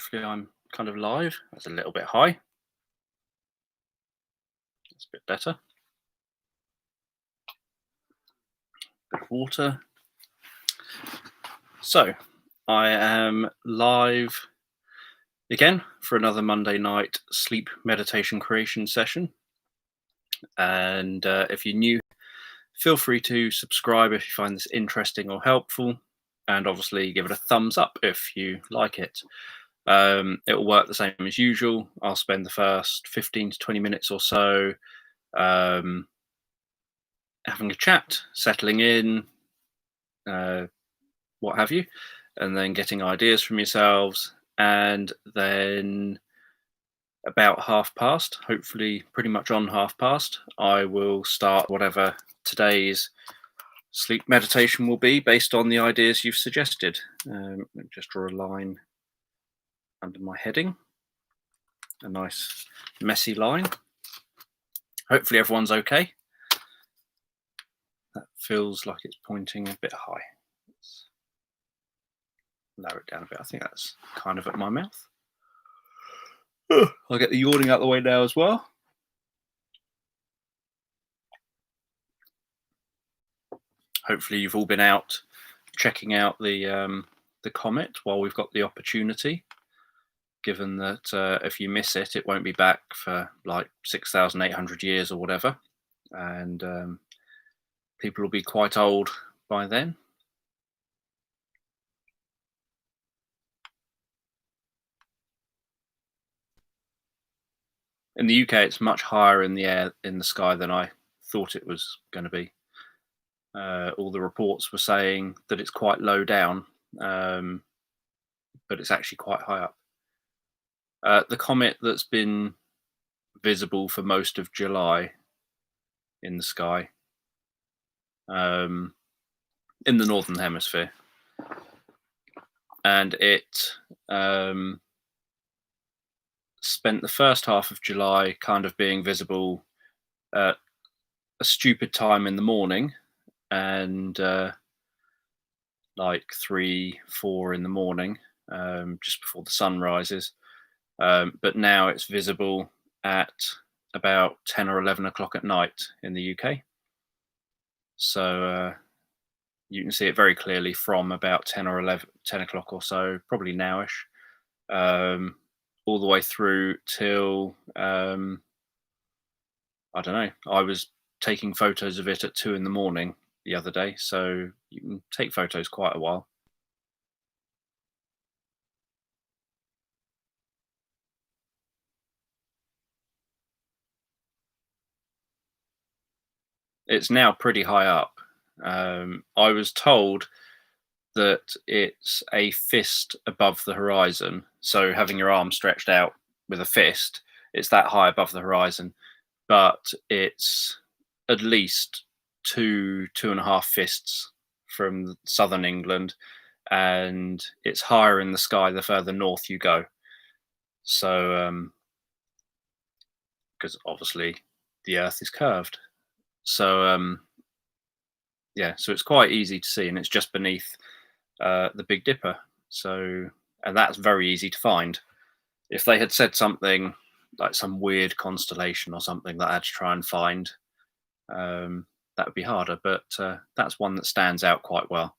Hopefully I'm kind of live. That's a little bit high. That's a bit better. Bit of water. So I am live again for another Monday night sleep meditation creation session. And if you're new, feel free to subscribe if you find this interesting or helpful. And obviously give it a thumbs up if you like it. It will work the same as usual. I'll spend the first 15 to 20 minutes or so having a chat, settling in, what have you, and then getting ideas from yourselves. And then about past, hopefully pretty much on past, I will start whatever today's sleep meditation will be based on the ideas you've suggested. Let me just draw a line under my heading, a nice messy line. Hopefully everyone's okay. That feels like it's pointing a bit high. Let's lower it down a bit. I think that's kind of at my mouth. I'll get the yawning out of the way now as well. Hopefully you've all been out checking out the comet while we've got the opportunity, given that if you miss it, it won't be back for like 6,800 years or whatever. And people will be quite old by then. In the UK, it's much higher in the air, in the sky, than I thought it was going to be. All the reports were saying that it's quite low down, but it's actually quite high up. The comet that's been visible for most of July in the sky, in the northern hemisphere, and it spent the first half of July kind of being visible at a stupid time in the morning, and like 3-4 in the morning, just before the sun rises. But now it's visible at about 10 or 11 o'clock at night in the UK. So you can see it very clearly from about 10 o'clock or so, probably nowish, all the way through till, I don't know, I was taking photos of it at 2 in the morning the other day, so you can take photos quite a while. It's now pretty high up. I was told that it's a fist above the horizon. So having your arm stretched out with a fist, it's that high above the horizon. But it's at least 2.5 fists from southern England, and it's higher in the sky the further north you go. So, because obviously the Earth is curved. So, yeah, so it's quite easy to see, and it's just beneath the Big Dipper. So, and that's very easy to find. If they had said something like some weird constellation or something that I had to try and find, that would be harder. But that's one that stands out quite well.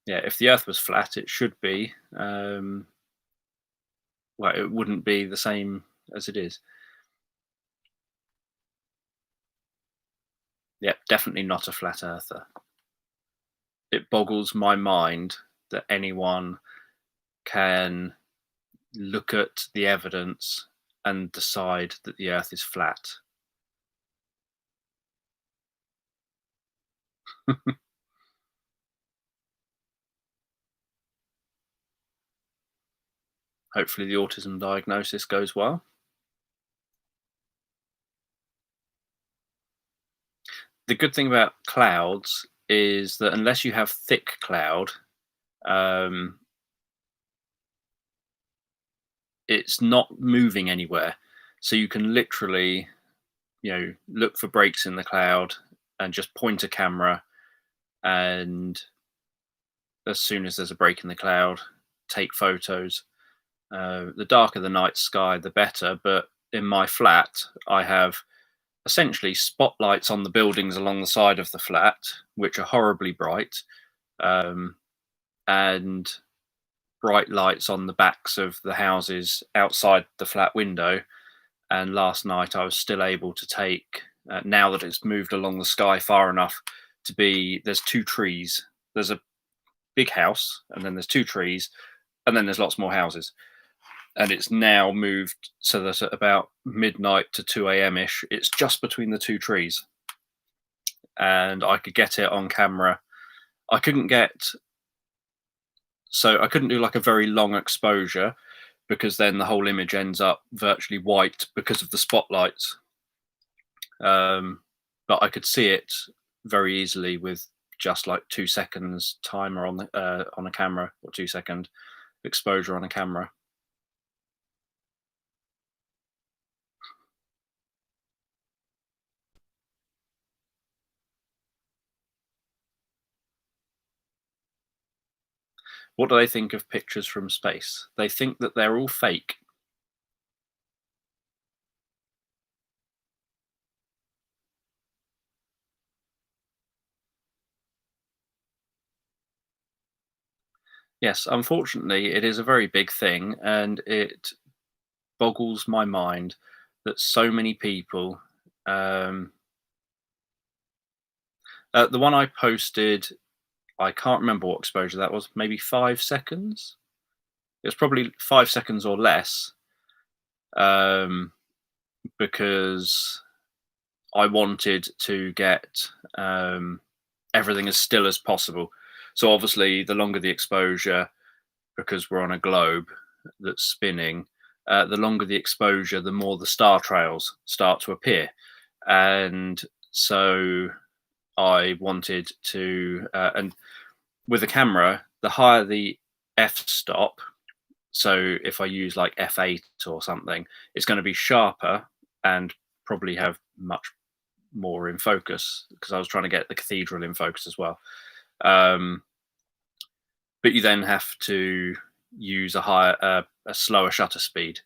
Yeah, if the Earth was flat, it should be. Well, it wouldn't be the same as it is. Yeah, definitely not a flat earther. It boggles my mind that anyone can look at the evidence and decide that the Earth is flat. Hopefully the autism diagnosis goes well. The good thing about clouds is that unless you have thick cloud, it's not moving anywhere. So you can literally, look for breaks in the cloud and just point a camera and as soon as there's a break in the cloud, take photos. The darker the night sky, the better. But in my flat, I have essentially spotlights on the buildings along the side of the flat, which are horribly bright, um, and bright lights on the backs of the houses outside the flat window. And last night I was still able to take, now that it's moved along the sky far enough to be, there's two trees. There's a big house, and then there's two trees, and then there's lots more houses. And it's now moved so that at about midnight to 2 a.m. ish, it's just between the two trees. And I could get it on camera. I couldn't do like a very long exposure, because then the whole image ends up virtually white because of the spotlights. But I could see it very easily with just like 2 seconds timer on a camera, or 2 second exposure on a camera. What do they think of pictures from space? They think that they're all fake. Yes, unfortunately, it is a very big thing, and it boggles my mind that so many people. The one I posted, I can't remember what exposure that was. Maybe 5 seconds. It was probably 5 seconds or less, because I wanted to get everything as still as possible. So obviously, the longer the exposure, because we're on a globe that's spinning, the longer the exposure, the more the star trails start to appear. And so I wanted to, and with a camera, the higher the f-stop, so if I use like f8 or something, it's going to be sharper and probably have much more in focus, because I was trying to get the cathedral in focus as well. But you then have to use a slower shutter speed,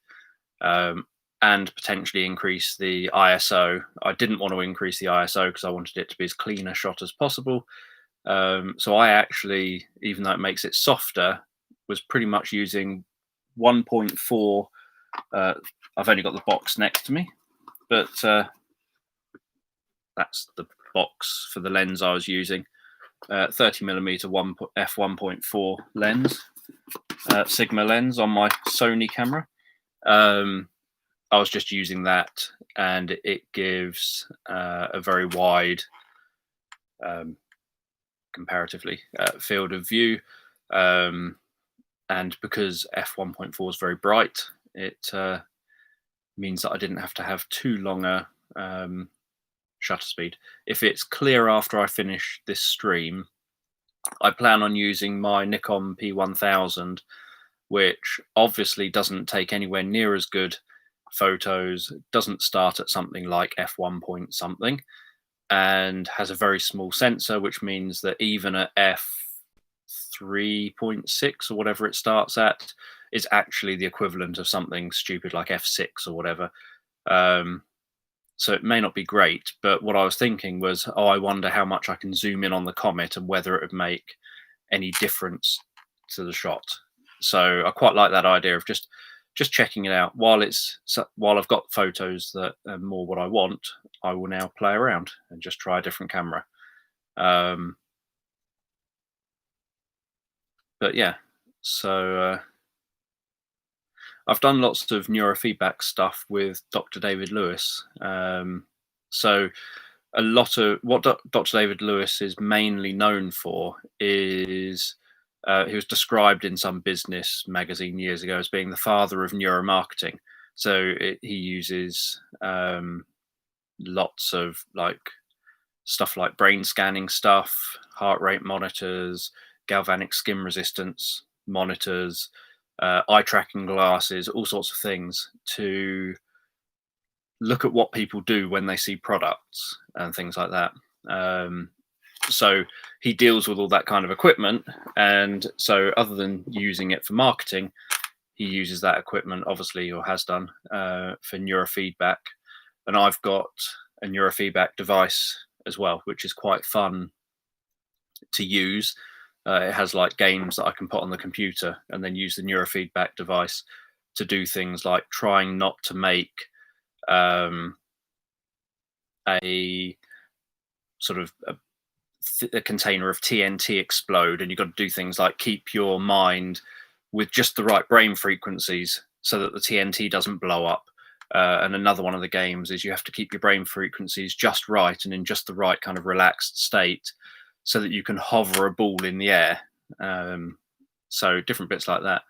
and potentially increase the ISO. I didn't want to increase the ISO because I wanted it to be as clean a shot as possible. So I actually, even though it makes it softer, was pretty much using 1.4. I've only got the box next to me, but that's the box for the lens I was using. 30mm f1.4 lens, Sigma lens on my Sony camera. I was just using that, and it gives a very wide, comparatively, field of view. And because f1.4 is very bright, it means that I didn't have to have too long a shutter speed. If it's clear after I finish this stream, I plan on using my Nikon P1000, which obviously doesn't take anywhere near as good photos, doesn't start at something like f1 point something, and has a very small sensor, which means that even at f3.6 or whatever it starts at, is actually the equivalent of something stupid like f6 or whatever. So it may not be great, but what I was thinking was, oh, I wonder how much I can zoom in on the comet and whether it would make any difference to the shot. So I quite like that idea of just checking it out. While I've got photos that are more what I want, I will now play around and just try a different camera. But yeah, so I've done lots of neurofeedback stuff with Dr. David Lewis. So a lot of what Dr. David Lewis is mainly known for is he was described in some business magazine years ago as being the father of neuromarketing. So he uses lots of like stuff like brain scanning stuff, heart rate monitors, galvanic skin resistance monitors, eye tracking glasses, all sorts of things to look at what people do when they see products and things like that. So he deals with all that kind of equipment, and so other than using it for marketing, he uses that equipment, obviously, or has done, for neurofeedback. And I've got a neurofeedback device as well, which is quite fun to use. It has like games that I can put on the computer and then use the neurofeedback device to do things like trying not to make um, a sort of a container of TNT explode, and you've got to do things like keep your mind with just the right brain frequencies so that the TNT doesn't blow up. And another one of the games is you have to keep your brain frequencies just right and in just the right kind of relaxed state so that you can hover a ball in the air. So different bits like that.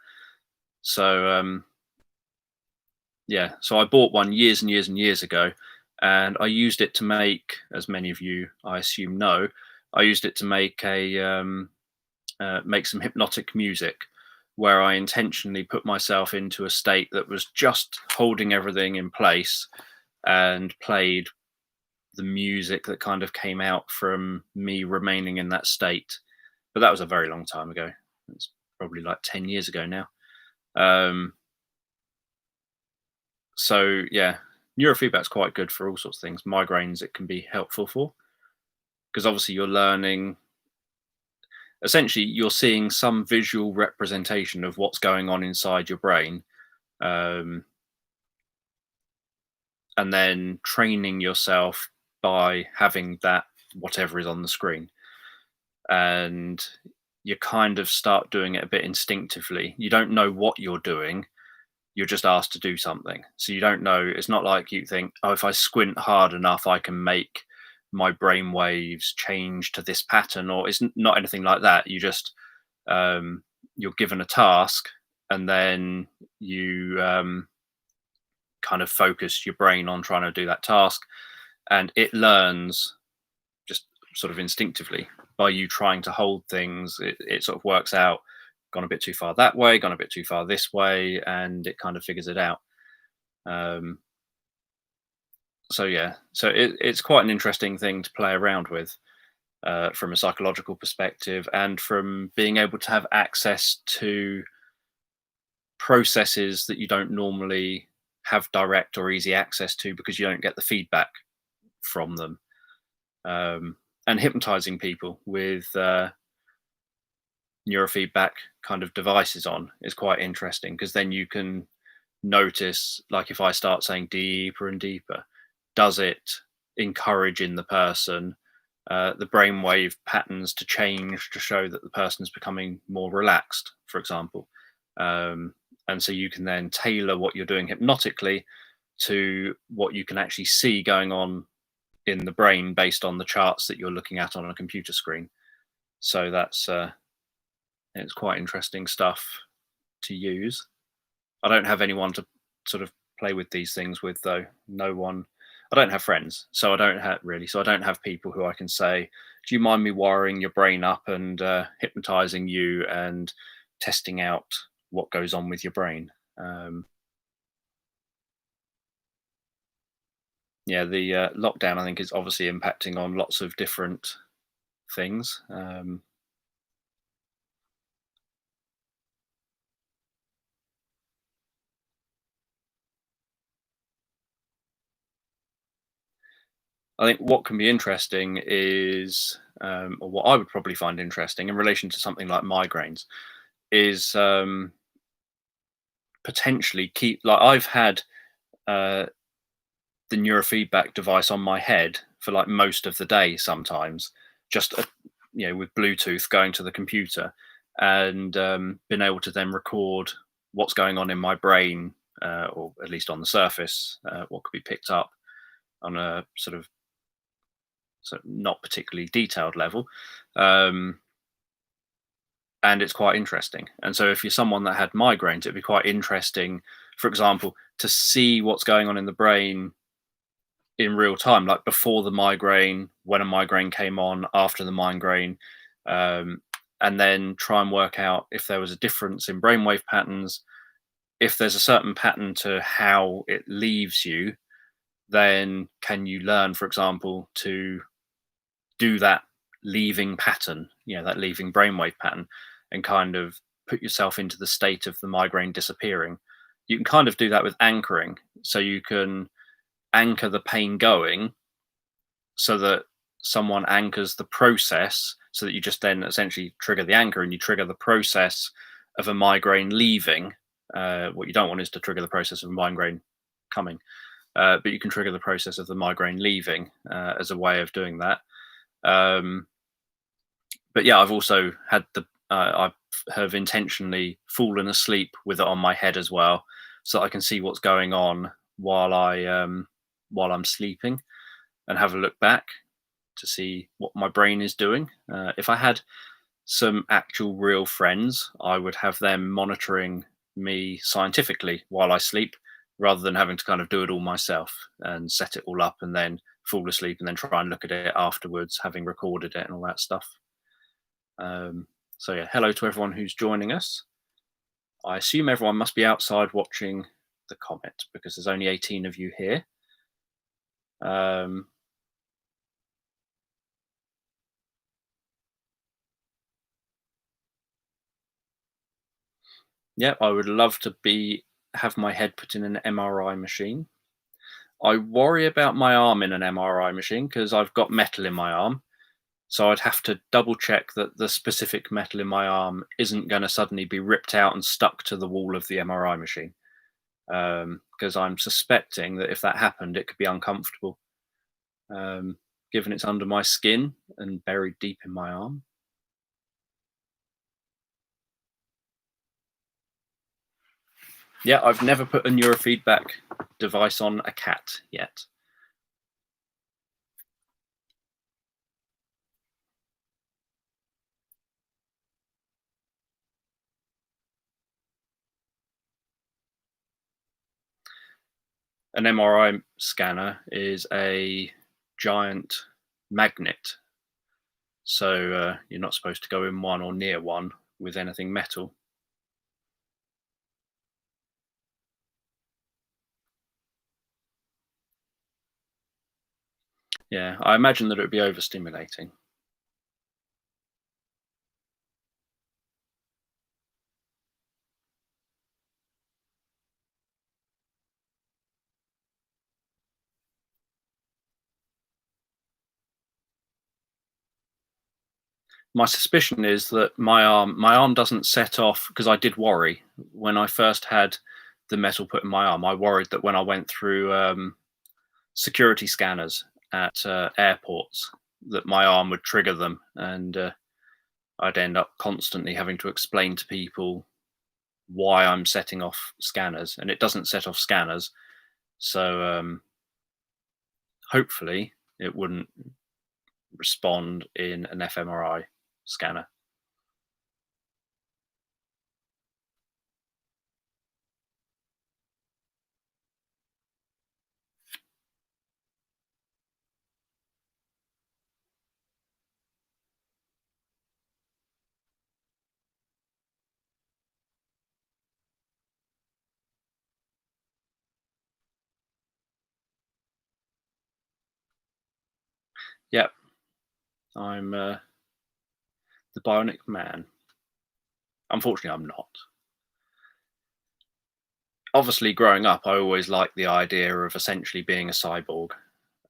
So yeah, so I bought one years and years and years ago, and I used it to make, as many of you I assume know, I used it to make make some hypnotic music, where I intentionally put myself into a state that was just holding everything in place and played the music that kind of came out from me remaining in that state. But that was a very long time ago. It's probably like 10 years ago now. So yeah, neurofeedback's quite good for all sorts of things. Migraines, it can be helpful for, because obviously you're learning, essentially you're seeing some visual representation of what's going on inside your brain, and then training yourself by having that whatever is on the screen. And you kind of start doing it a bit instinctively. You don't know what you're doing, you're just asked to do something. So you don't know, it's not like you think, oh, if I squint hard enough, I can make my brain waves change to this pattern, or it's not anything like that. You just, you're given a task, and then you kind of focus your brain on trying to do that task, and it learns just sort of instinctively by you trying to hold things. It sort of works out, gone a bit too far that way, gone a bit too far this way, and it kind of figures it out. So yeah, so it's quite an interesting thing to play around with, from a psychological perspective, and from being able to have access to processes that you don't normally have direct or easy access to because you don't get the feedback from them. And hypnotizing people with neurofeedback kind of devices on is quite interesting, because then you can notice, like if I start saying deeper and deeper, does it encourage in the person the brainwave patterns to change to show that the person is becoming more relaxed, for example. And so you can then tailor what you're doing hypnotically to what you can actually see going on in the brain based on the charts that you're looking at on a computer screen. So that's it's quite interesting stuff to use. I don't have anyone to sort of play with these things with, though. No one. I don't have friends, so I don't have really. So I don't have people who I can say, "Do you mind me wiring your brain up and hypnotizing you and testing out what goes on with your brain?" Yeah, the lockdown, I think, is obviously impacting on lots of different things. I think what can be interesting is, or what I would probably find interesting in relation to something like migraines, is potentially keep, like I've had uh, the neurofeedback device on my head for like most of the day sometimes, just with Bluetooth going to the computer, and been able to then record what's going on in my brain, or at least on the surface, what could be picked up on a sort of not particularly detailed level. Um, and it's quite interesting. And so if you're someone that had migraines, it'd be quite interesting, for example, to see what's going on in the brain in real time, like before the migraine, when a migraine came on, after the migraine, um, and then try and work out if there was a difference in brainwave patterns. If there's a certain pattern to how it leaves you, then can you learn, for example, to do that leaving pattern, that leaving brainwave pattern, and kind of put yourself into the state of the migraine disappearing. You can kind of do that with anchoring. So you can anchor the pain going so that someone anchors the process, so that you just then essentially trigger the anchor and you trigger the process of a migraine leaving. What you don't want is to trigger the process of a migraine coming, but you can trigger the process of the migraine leaving as a way of doing that. But yeah, I've also had I have intentionally fallen asleep with it on my head as well, so that I can see what's going on while I'm sleeping, and have a look back to see what my brain is doing. If I had some actual real friends, I would have them monitoring me scientifically while I sleep, rather than having to kind of do it all myself and set it all up and then fall asleep and then try and look at it afterwards, having recorded it and all that stuff. So yeah, hello to everyone who's joining us. I assume everyone must be outside watching the comet, because there's only 18 of you here. Yeah, I would love to have my head put in an MRI machine. I worry about my arm in an MRI machine because I've got metal in my arm. So I'd have to double check that the specific metal in my arm isn't going to suddenly be ripped out and stuck to the wall of the MRI machine. Because I'm suspecting that if that happened, it could be uncomfortable, given it's under my skin and buried deep in my arm. Yeah, I've never put a neurofeedback device on a cat yet. An MRI scanner is a giant magnet. So you're not supposed to go in one or near one with anything metal. Yeah, I imagine that it would be overstimulating. My suspicion is that my arm doesn't set off, because I did worry when I first had the metal put in my arm. I worried that when I went through security scanners at airports, that my arm would trigger them, and I'd end up constantly having to explain to people why I'm setting off scanners, and it doesn't set off scanners. So hopefully it wouldn't respond in an fMRI scanner. Yep, I'm the Bionic Man. Unfortunately, I'm not. Obviously, growing up, I always liked the idea of essentially being a cyborg,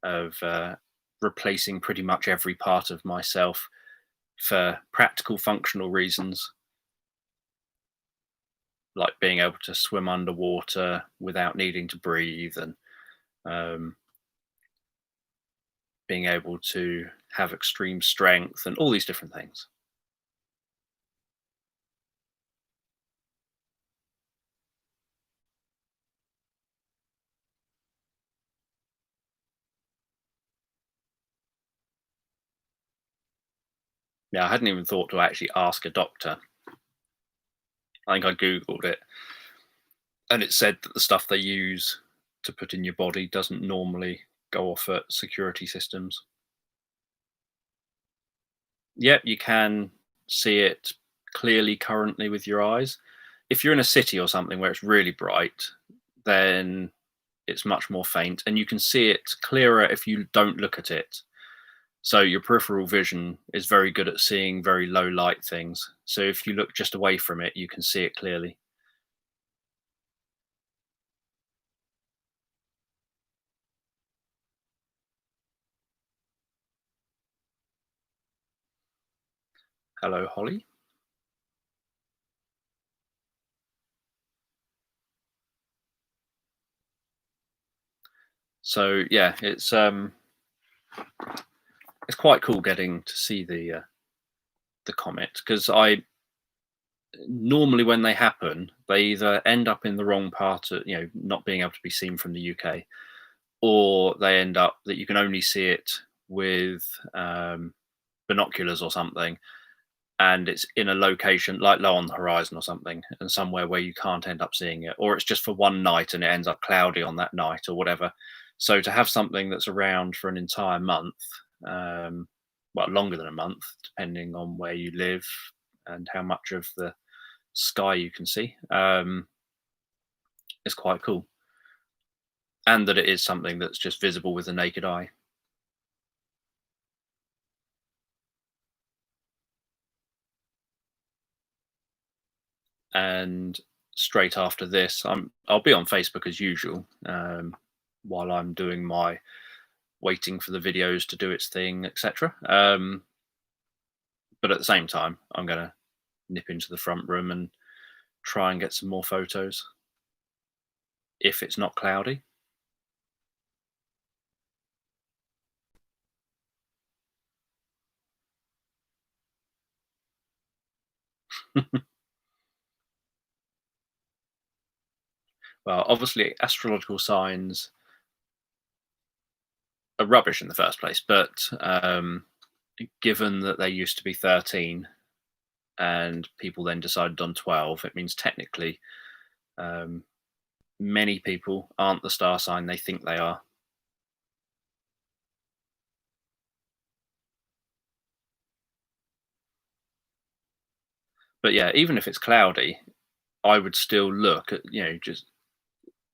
of replacing pretty much every part of myself for practical, functional reasons, like being able to swim underwater without needing to breathe, and being able to have extreme strength, and all these different things. Yeah, I hadn't even thought to actually ask a doctor. I think I Googled it, and it said that the stuff they use to put in your body doesn't normally go off at security systems. Yep, you can see it clearly currently with your eyes. If you're in a city or something where it's really bright, then it's much more faint, and you can see it clearer if you don't look at it. So your peripheral vision is very good at seeing very low light things. So if you look just away from it, you can see it clearly. Hello, Holly. So yeah, it's quite cool getting to see the comet, because I normally, when they happen, they either end up in the wrong part of, not being able to be seen from the UK, or they end up that you can only see it with binoculars or something, and it's in a location like low on the horizon or something, and somewhere where you can't end up seeing it, or it's just for one night and it ends up cloudy on that night or whatever. So to have something that's around for an entire month, um, well, longer than a month, depending on where you live and how much of the sky you can see, is quite cool. And that it is something that's just visible with the naked eye. And straight after this, I'll be on Facebook as usual, while I'm doing my waiting for the videos to do its thing, etc. But at the same time, I'm going to nip into the front room and try and get some more photos if it's not cloudy. Well, obviously, astrological signs are rubbish in the first place, but given that they used to be 13 and people then decided on 12, it means technically um, many people aren't the star sign they think they are. But yeah, even if it's cloudy, I would still look at, just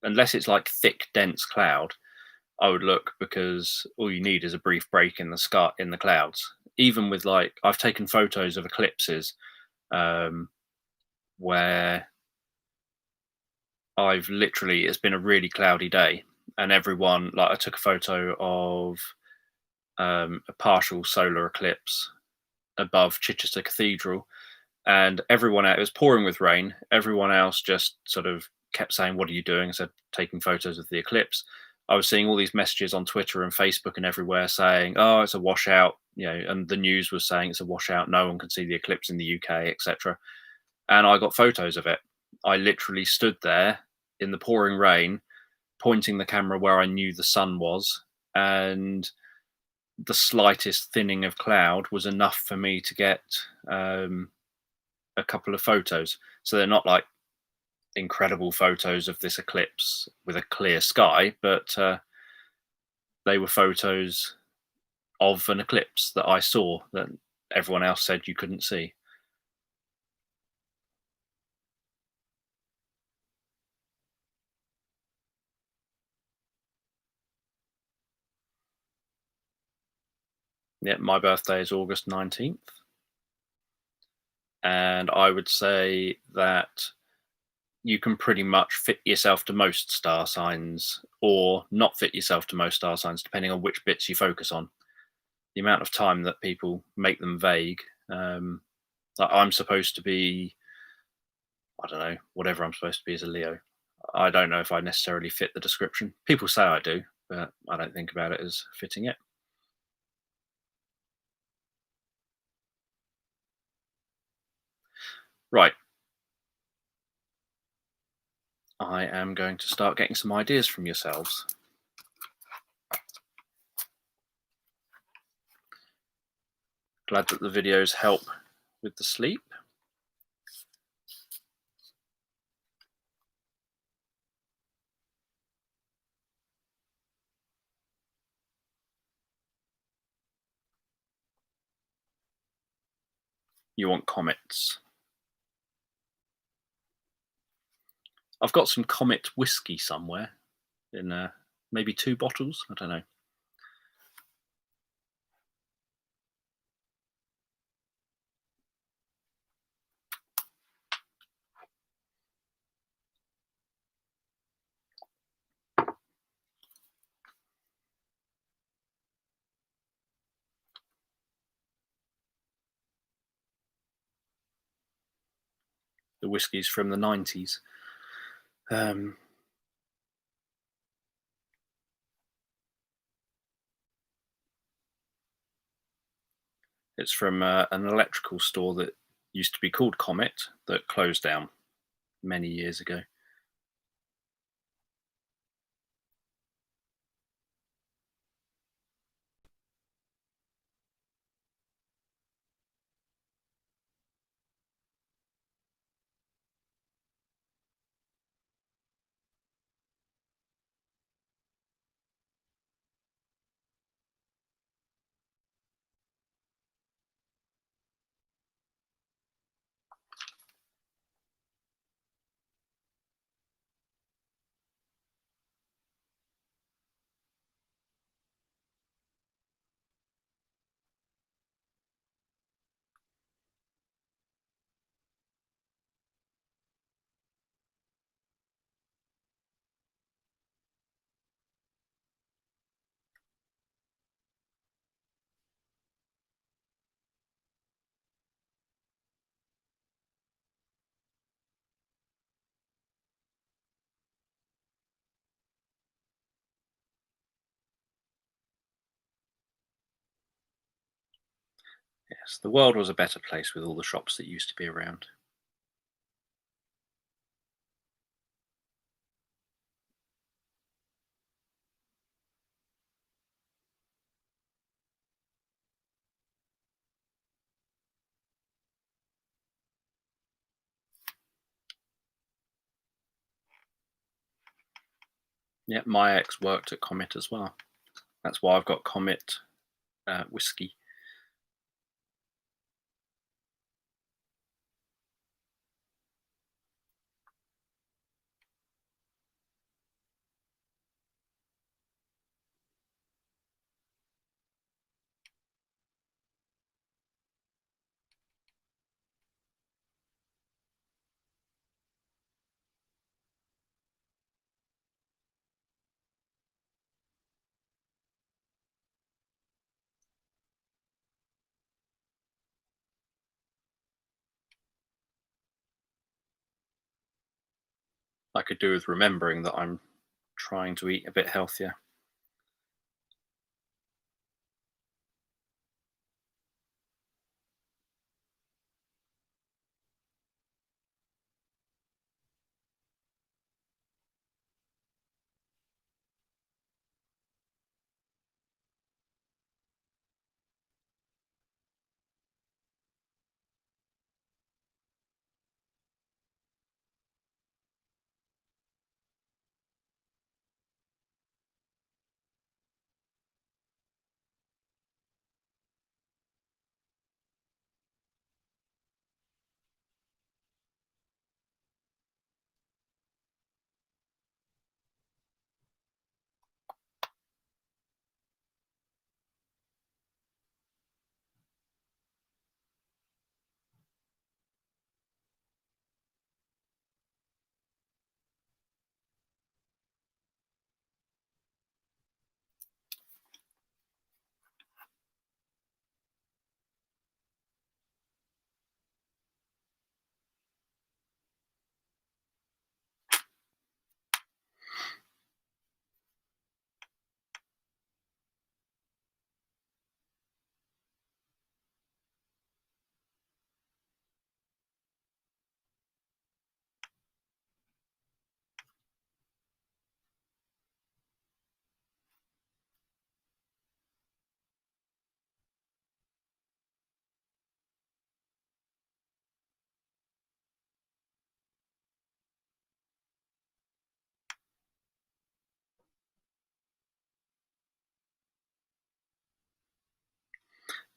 unless it's like thick, dense cloud, I would look, because all you need is a brief break in the sky, in the clouds. Even with, like, I've taken photos of eclipses um, where I've literally, it's been a really cloudy day, and everyone, like, I took a photo of a partial solar eclipse above Chichester Cathedral, and everyone out, it was pouring with rain. Everyone else just sort of kept saying, "What are you doing?" I said, "Taking photos of the eclipse." I was seeing all these messages on Twitter and Facebook and everywhere saying, "Oh, it's a washout," and the news was saying it's a washout. No one can see the eclipse in the UK, etc. And I got photos of it. I literally stood there in the pouring rain, pointing the camera where I knew the sun was, and the slightest thinning of cloud was enough for me to get um, a couple of photos. So they're not like incredible photos of this eclipse with a clear sky, but they were photos of an eclipse that I saw that everyone else said you couldn't see. Yeah, my birthday is August 19th. And I would say that you can pretty much fit yourself to most star signs or not fit yourself to most star signs, depending on which bits you focus on. The amount of time that people make them vague. Like, I'm supposed to be, I don't know, whatever I'm supposed to be as a Leo. I don't know if I necessarily fit the description. People say I do, but I don't think about it as fitting it. Right. I am going to start getting some ideas from yourselves. Glad that the videos help with the sleep. You want comets. I've got some Comet whiskey somewhere in maybe 2 bottles. I don't know. the whiskies from the 90s. It's from an electrical store that used to be called Comet that closed down many years ago. Yes, the world was a better place with all the shops that used to be around. Yeah, my ex worked at Comet as well. That's why I've got Comet whiskey. I could do with remembering that I'm trying to eat a bit healthier.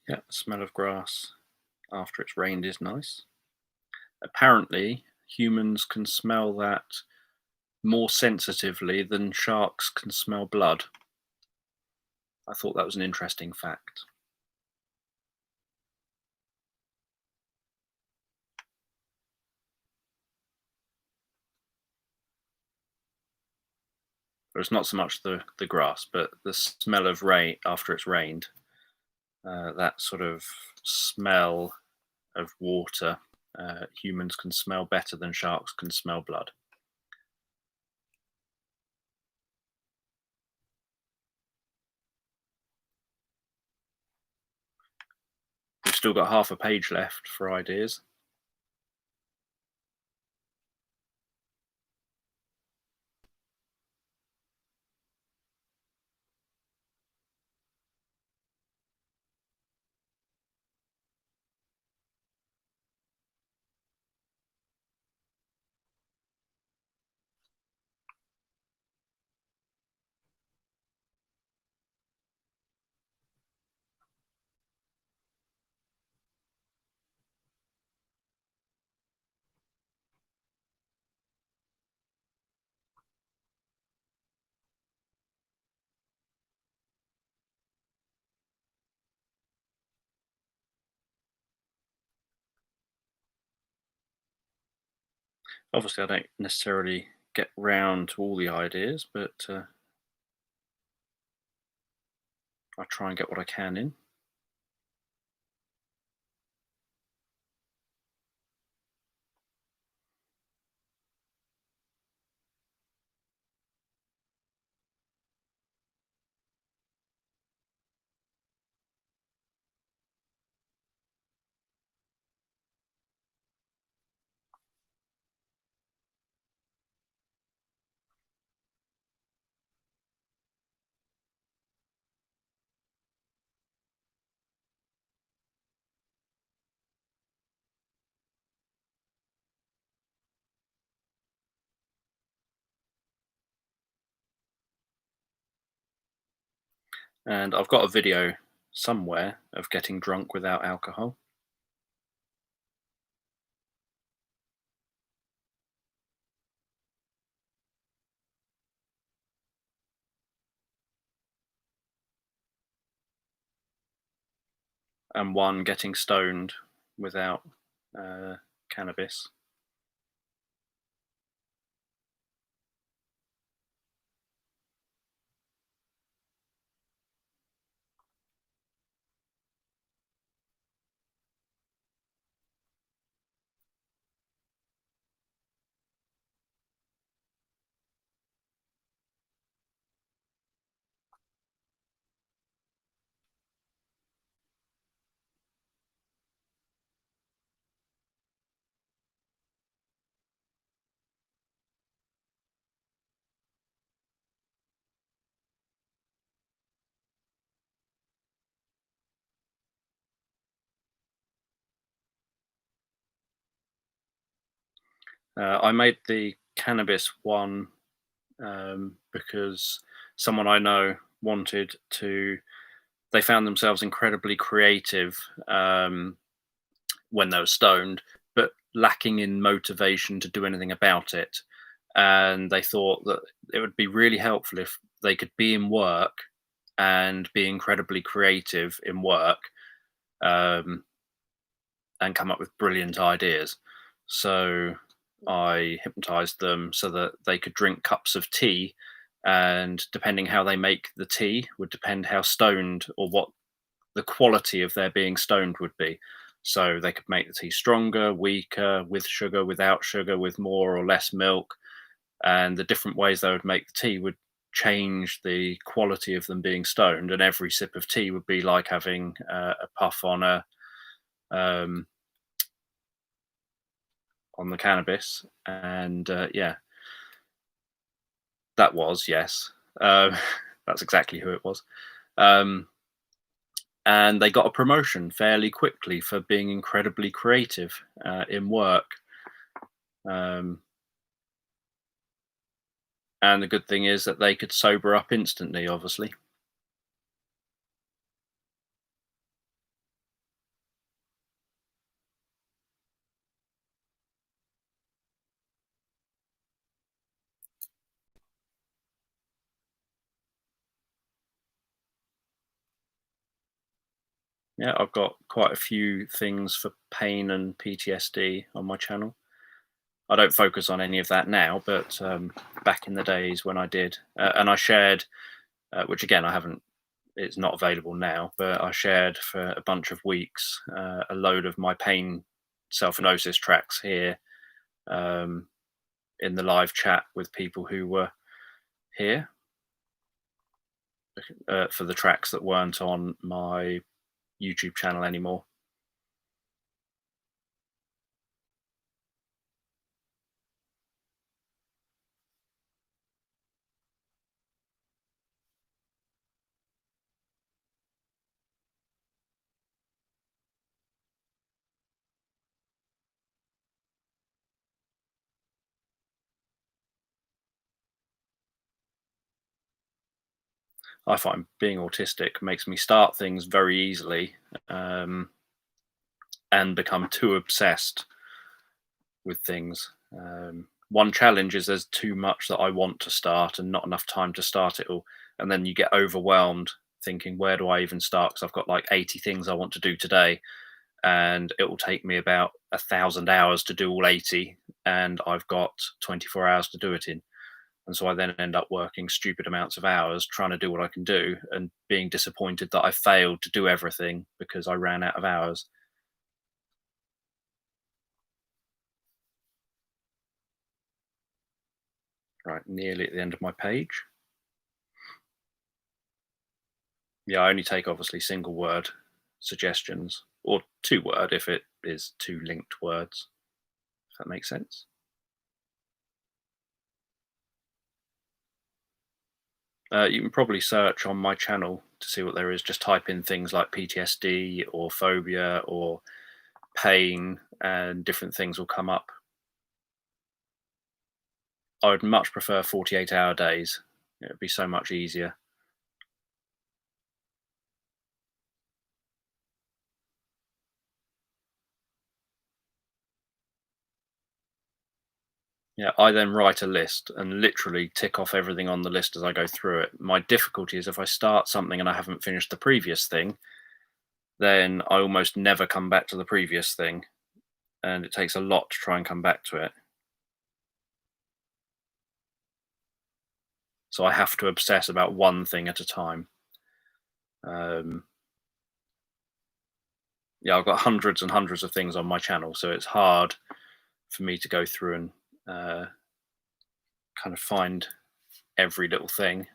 Yeah, the smell of grass after it's rained is nice. Apparently, humans can smell that more sensitively than sharks can smell blood. I thought that was an interesting fact. But it's not so much the grass, but the smell of rain after it's rained. That sort of smell of water humans can smell better than sharks can smell blood. We've still got half a page left for ideas. Obviously, I don't necessarily get round to all the ideas, but I try and get what I can in. And I've got a video somewhere of getting drunk without alcohol. And one getting stoned without cannabis. I made the cannabis one because someone I know wanted to. They found themselves incredibly creative when they were stoned, but lacking in motivation to do anything about it. And they thought that it would be really helpful if they could be in work and be incredibly creative in work, um, and come up with brilliant ideas. So I hypnotized them so that they could drink cups of tea, and depending how they make the tea would depend how stoned or what the quality of their being stoned would be. So they could make the tea stronger, weaker, with sugar, without sugar, with more or less milk. And the different ways they would make the tea would change the quality of them being stoned. And every sip of tea would be like having a puff um, on the cannabis. And yeah, that was, yes. That's exactly who it was. Um, and they got a promotion fairly quickly for being incredibly creative in work. Um, and the good thing is that they could sober up instantly, obviously. Yeah, I've got quite a few things for pain and PTSD on my channel. I don't focus on any of that now, but back in the days when I did, and I shared, which again I haven't, it's not available now, but I shared for a bunch of weeks a load of my pain self-hypnosis tracks here in the live chat with people who were here for the tracks that weren't on my YouTube channel anymore. I find being autistic makes me start things very easily and become too obsessed with things. One challenge is there's too much that I want to start and not enough time to start it all. And then you get overwhelmed thinking, where do I even start? Because I've got like 80 things I want to do today. And it will take me about 1,000 hours to do all 80. And I've got 24 hours to do it in. And so I then end up working stupid amounts of hours trying to do what I can do and being disappointed that I failed to do everything because I ran out of hours. Right, nearly at the end of my page. Yeah, I only take obviously single word suggestions or 2-word if it is 2 linked words, if that makes sense. You can probably search on my channel to see what there is. Just type in things like PTSD or phobia or pain, and different things will come up. I would much prefer 48-hour days. It would be so much easier. Yeah, I then write a list and literally tick off everything on the list as I go through it. My difficulty is if I start something and I haven't finished the previous thing, then I almost never come back to the previous thing. And it takes a lot to try and come back to it. So I have to obsess about one thing at a time. Yeah, I've got hundreds and hundreds of things on my channel, so it's hard for me to go through and kind of find every little thing.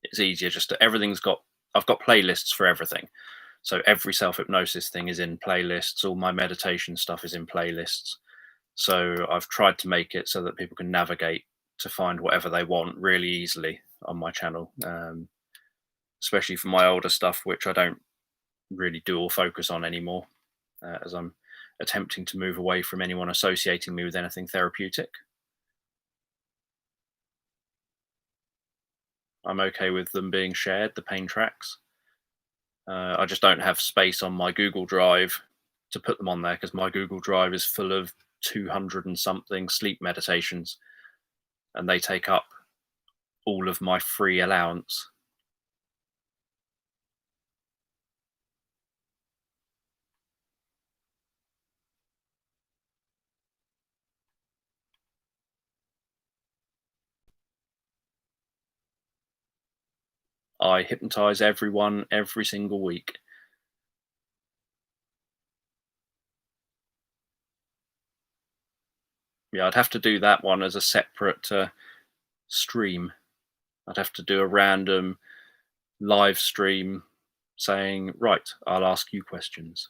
It's easier just to, I've got playlists for everything. So every self-hypnosis thing is in playlists. All my meditation stuff is in playlists. So I've tried to make it so that people can navigate to find whatever they want really easily on my channel, especially for my older stuff, which I don't really do or focus on anymore, as I'm attempting to move away from anyone associating me with anything therapeutic. I'm okay with them being shared, the pain tracks. I just don't have space on my Google Drive to put them on there because my Google Drive is full of 200 and something sleep meditations, and they take up all of my free allowance. I hypnotize everyone every single week. Yeah, I'd have to do that one as a separate stream. I'd have to do a random live stream saying, right, I'll ask you questions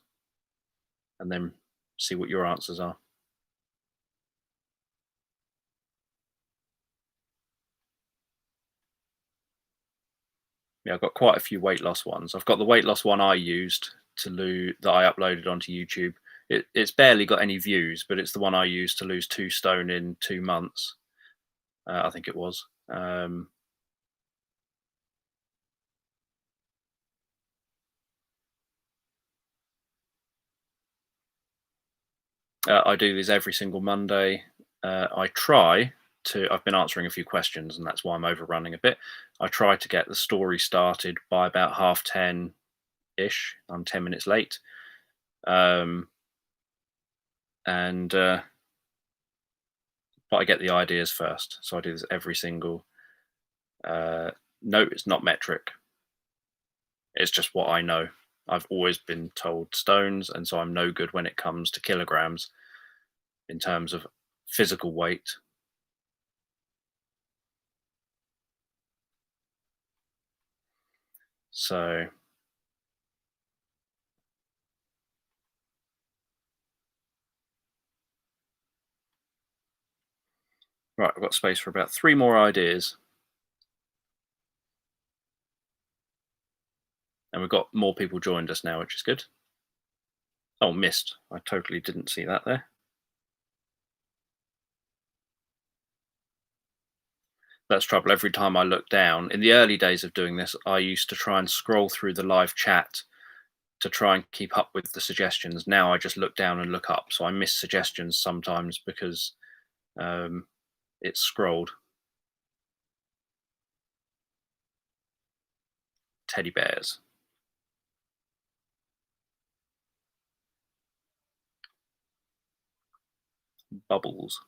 and then see what your answers are. Yeah, I've got quite a few weight loss ones. I've got the weight loss one I used to lose that I uploaded onto YouTube. It's barely got any views, but it's the one I used to lose 2 stone in 2 months. I think it was. I do these every single Monday. I've been answering a few questions, and that's why I'm overrunning a bit. I try to get the story started by about 10:30 ish. I'm 10 minutes late. But I get the ideas first. So I do this every single. No, it's not metric. It's just what I know. I've always been told stones, and so I'm no good when it comes to kilograms in terms of physical weight. So right, I've got space for about 3 more ideas. And we've got more people joined us now, which is good. Oh, missed. I totally didn't see that there. That's trouble. Every time I look down, in the early days of doing this, I used to try and scroll through the live chat to try and keep up with the suggestions. Now I just look down and look up. So I miss suggestions sometimes because it's scrolled. Teddy bears. Bubbles.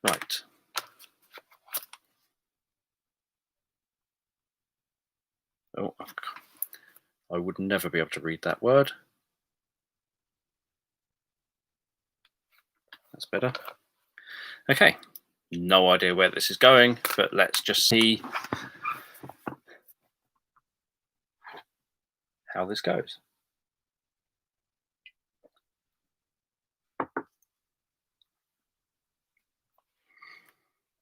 Right. Oh, I would never be able to read that word. That's better. Okay. No idea where this is going, but let's just see how this goes.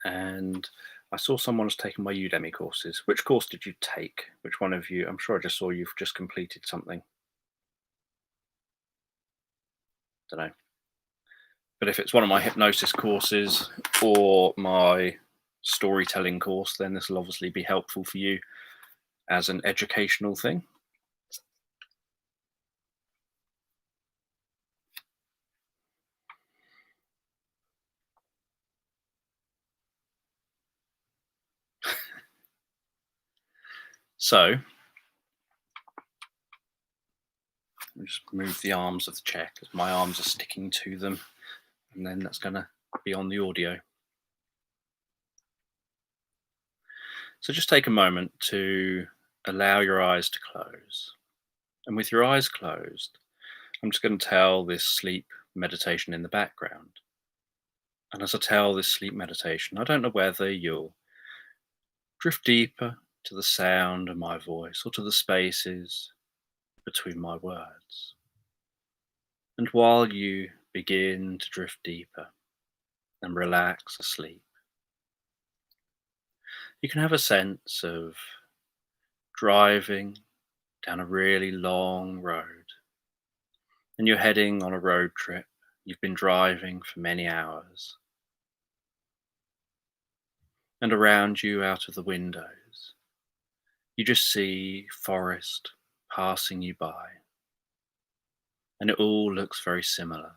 And I saw someone was taking my Udemy courses. Which course did you take? Which one of you? I'm sure I just saw you've just completed something. Don't know. But if it's one of my hypnosis courses or my storytelling course, then this will obviously be helpful for you as an educational thing. So I'll just move the arms of the chair because my arms are sticking to them, and then that's going to be on the audio. So just take a moment to allow your eyes to close. And with your eyes closed, I'm just going to tell this sleep meditation in the background. And as I tell this sleep meditation, I don't know whether you'll drift deeper to the sound of my voice or to the spaces between my words. And while you begin to drift deeper and relax asleep, you can have a sense of driving down a really long road. And you're heading on a road trip. You've been driving for many hours. And around you, out of the windows, you just see forest passing you by. And it all looks very similar,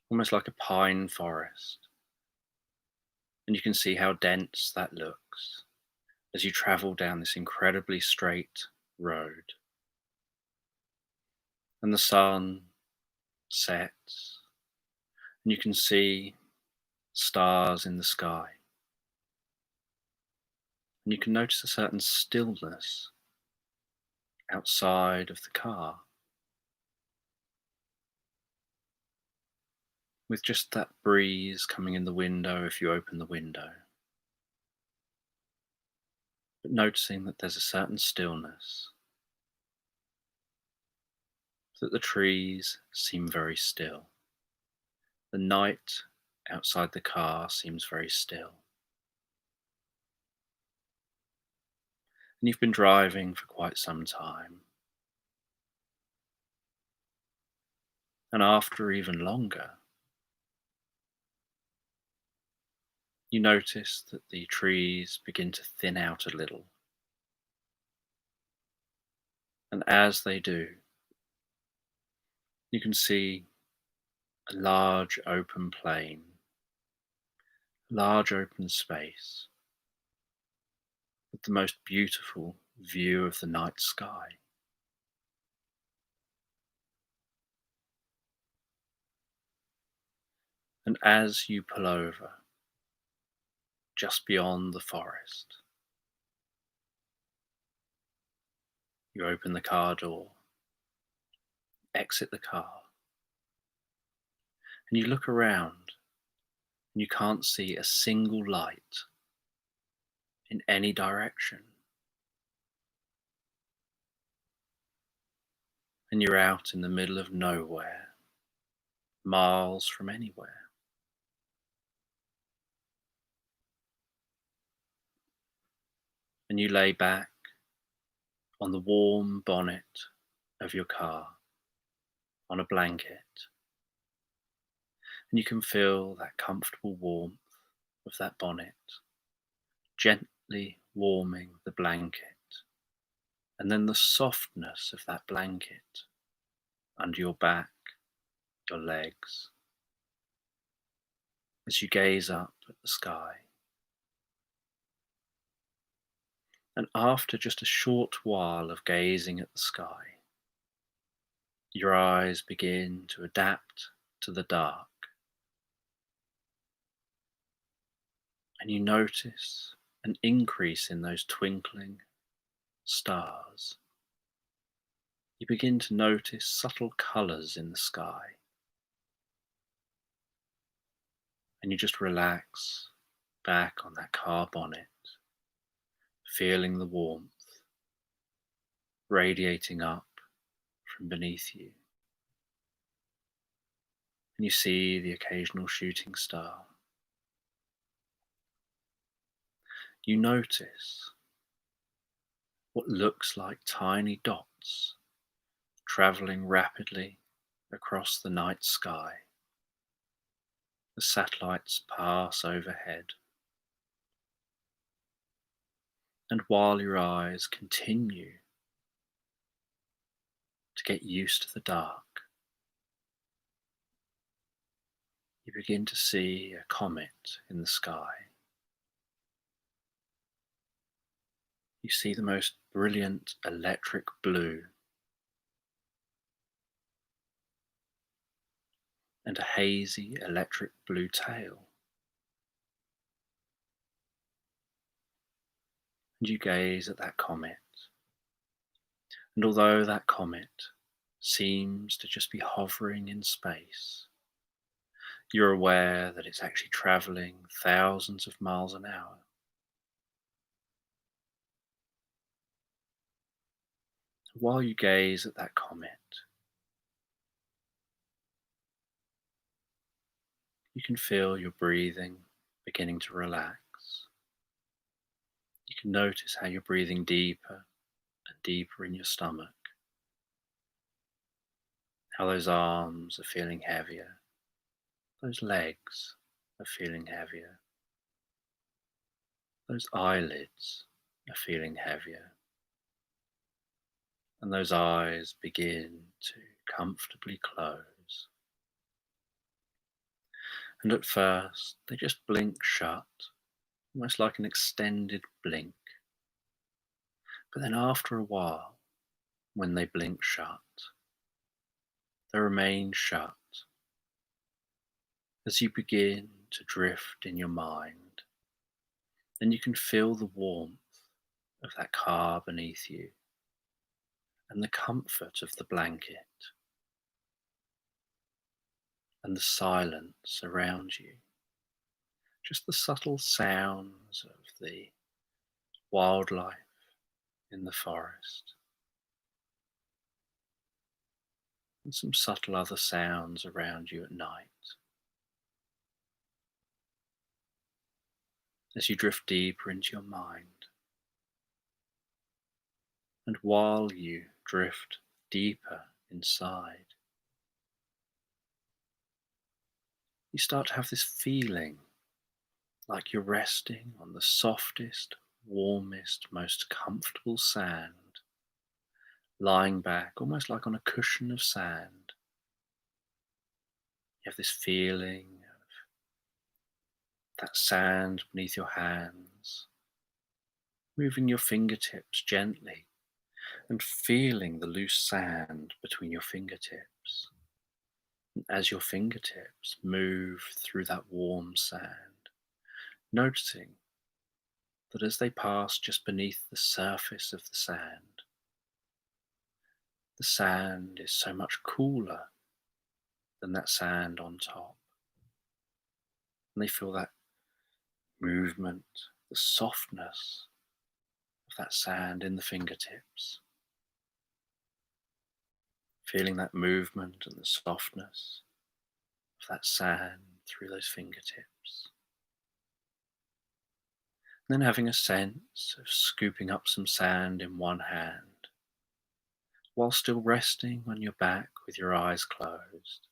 almost like a pine forest. And you can see how dense that looks as you travel down this incredibly straight road. And the sun sets, and you can see stars in the sky. And you can notice a certain stillness outside of the car, with just that breeze coming in the window if you open the window. But noticing that there's a certain stillness, that the trees seem very still. The night outside the car seems very still. And you've been driving for quite some time. And after even longer, you notice that the trees begin to thin out a little. And as they do, you can see a large open plain, large open space, with the most beautiful view of the night sky. And as you pull over, just beyond the forest, You open the car door, exit the car, and you look around and you can't see a single light in any direction. And you're out in the middle of nowhere, miles from anywhere. And you lay back on the warm bonnet of your car, on a blanket, and you can feel that comfortable warmth of that bonnet gently warming the blanket, and then the softness of that blanket under your back, your legs, as you gaze up at the sky. And after just a short while of gazing at the sky, your eyes begin to adapt to the dark, and you notice an increase in those twinkling stars. You begin to notice subtle colours in the sky, and you just relax back on that car bonnet, feeling the warmth radiating up from beneath you. And you see the occasional shooting star. You notice what looks like tiny dots travelling rapidly across the night sky. The satellites pass overhead. And while your eyes continue to get used to the dark, you begin to see a comet in the sky. You see the most brilliant electric blue and a hazy electric blue tail. And you gaze at that comet. And although that comet seems to just be hovering in space, you're aware that it's actually travelling thousands of miles an hour. While you gaze at that comet, you can feel your breathing beginning to relax. You can notice how you're breathing deeper and deeper in your stomach, how those arms are feeling heavier, those legs are feeling heavier, those eyelids are feeling heavier, and those eyes begin to comfortably close. And at first, they just blink shut, almost like an extended blink. But then after a while, when they blink shut, they remain shut as you begin to drift in your mind. Then you can feel the warmth of that car beneath you and the comfort of the blanket and the silence around you. Just the subtle sounds of the wildlife in the forest and some subtle other sounds around you at night. As you drift deeper into your mind, and while you drift deeper inside, you start to have this feeling like you're resting on the softest, warmest, most comfortable sand, lying back almost like on a cushion of sand. You have this feeling of that sand beneath your hands, moving your fingertips gently and feeling the loose sand between your fingertips. And as your fingertips move through that warm sand, noticing that as they pass just beneath the surface of the sand, the sand is so much cooler than that sand on top. And they feel that movement, the softness of that sand in the fingertips. Feeling that movement and the softness of that sand through those fingertips. And then having a sense of scooping up some sand in one hand, while still resting on your back with your eyes closed,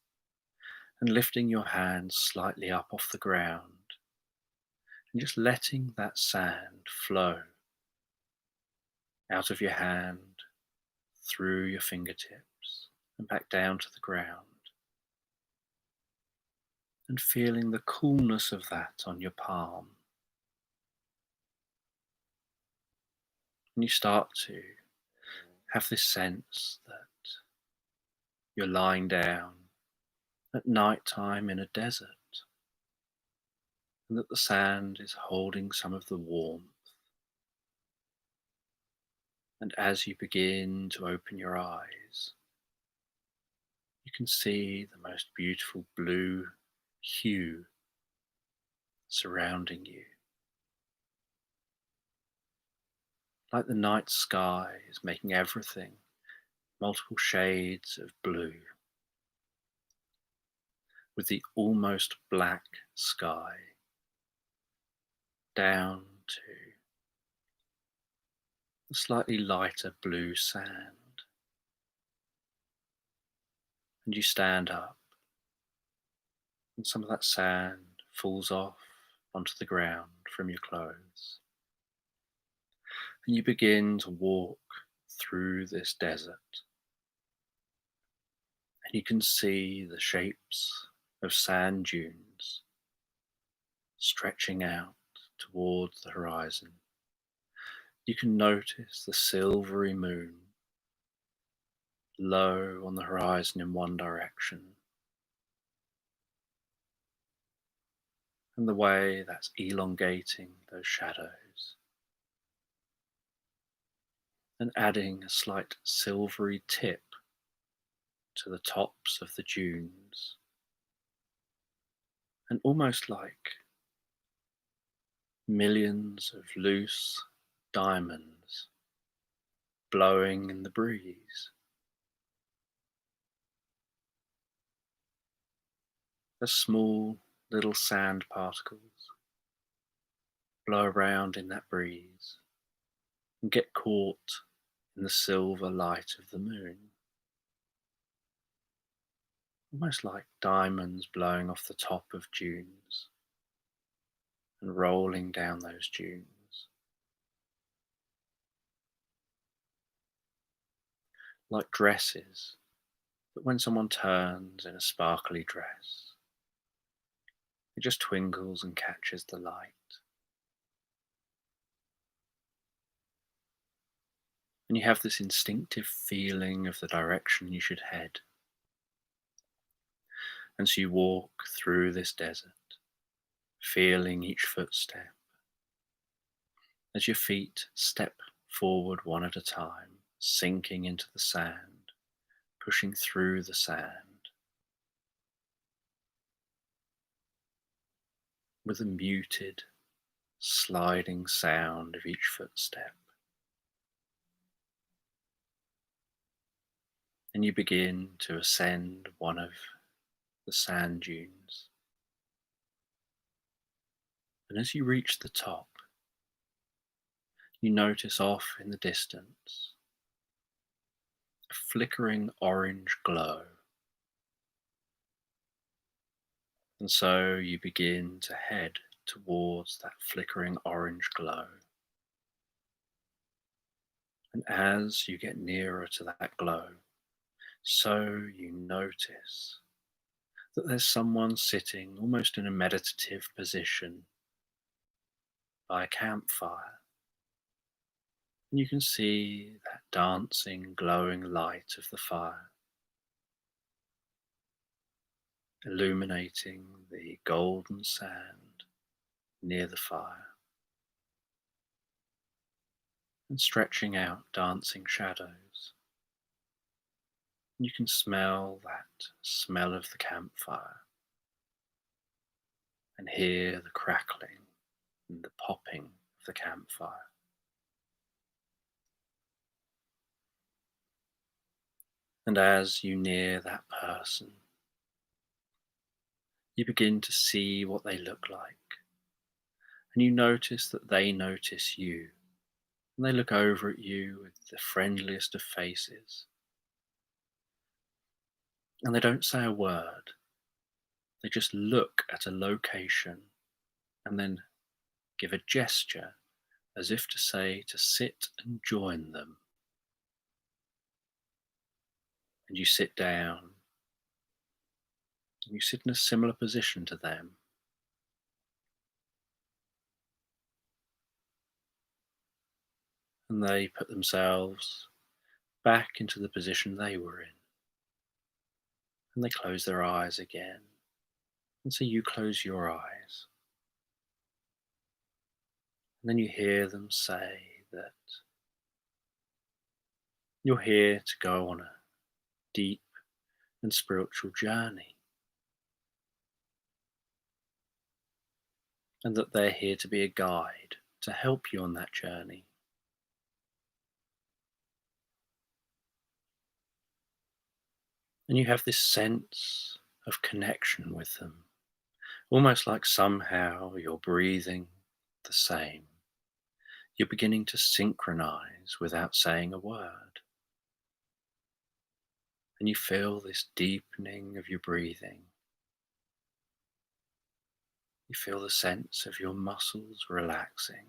and lifting your hands slightly up off the ground, and just letting that sand flow out of your hand, through your fingertips, and back down to the ground. And feeling the coolness of that on your palm. And you start to have this sense that you're lying down at night time in a desert, and that the sand is holding some of the warmth. And as you begin to open your eyes, you can see the most beautiful blue hue surrounding you. Like the night sky is making everything multiple shades of blue, with the almost black sky down to the slightly lighter blue sand. And you stand up, and some of that sand falls off onto the ground from your clothes. And you begin to walk through this desert. And you can see the shapes of sand dunes stretching out towards the horizon. You can notice the silvery moon low on the horizon in one direction, and the way that's elongating those shadows and adding a slight silvery tip to the tops of the dunes, and almost like millions of loose diamonds blowing in the breeze. The small little sand particles blow around in that breeze and get caught in the silver light of the moon, almost like diamonds blowing off the top of dunes and rolling down those dunes. Like dresses that when someone turns in a sparkly dress, it just twinkles and catches the light. And you have this instinctive feeling of the direction you should head. And so you walk through this desert, feeling each footstep as your feet step forward one at a time, sinking into the sand, pushing through the sand, with a muted, sliding sound of each footstep. And you begin to ascend one of the sand dunes. And as you reach the top, you notice off in the distance a flickering orange glow. And so you begin to head towards that flickering orange glow. And as you get nearer to that glow, so you notice that there's someone sitting almost in a meditative position by a campfire. And you can see that dancing, glowing light of the fire, illuminating the golden sand near the fire, and stretching out dancing shadows. You can smell that smell of the campfire and hear the crackling and the popping of the campfire. And as you near that person, you begin to see what they look like. And you notice that they notice you. And they look over at you with the friendliest of faces. And they don't say a word. They just look at a location and then give a gesture as if to say to sit and join them. And you sit down. And you sit in a similar position to them. And they put themselves back into the position they were in. And they close their eyes again. And so you close your eyes. And then you hear them say that you're here to go on a deep and spiritual journey. And that they're here to be a guide to help you on that journey. And you have this sense of connection with them, almost like somehow you're breathing the same. You're beginning to synchronize without saying a word. And you feel this deepening of your breathing. You feel the sense of your muscles relaxing,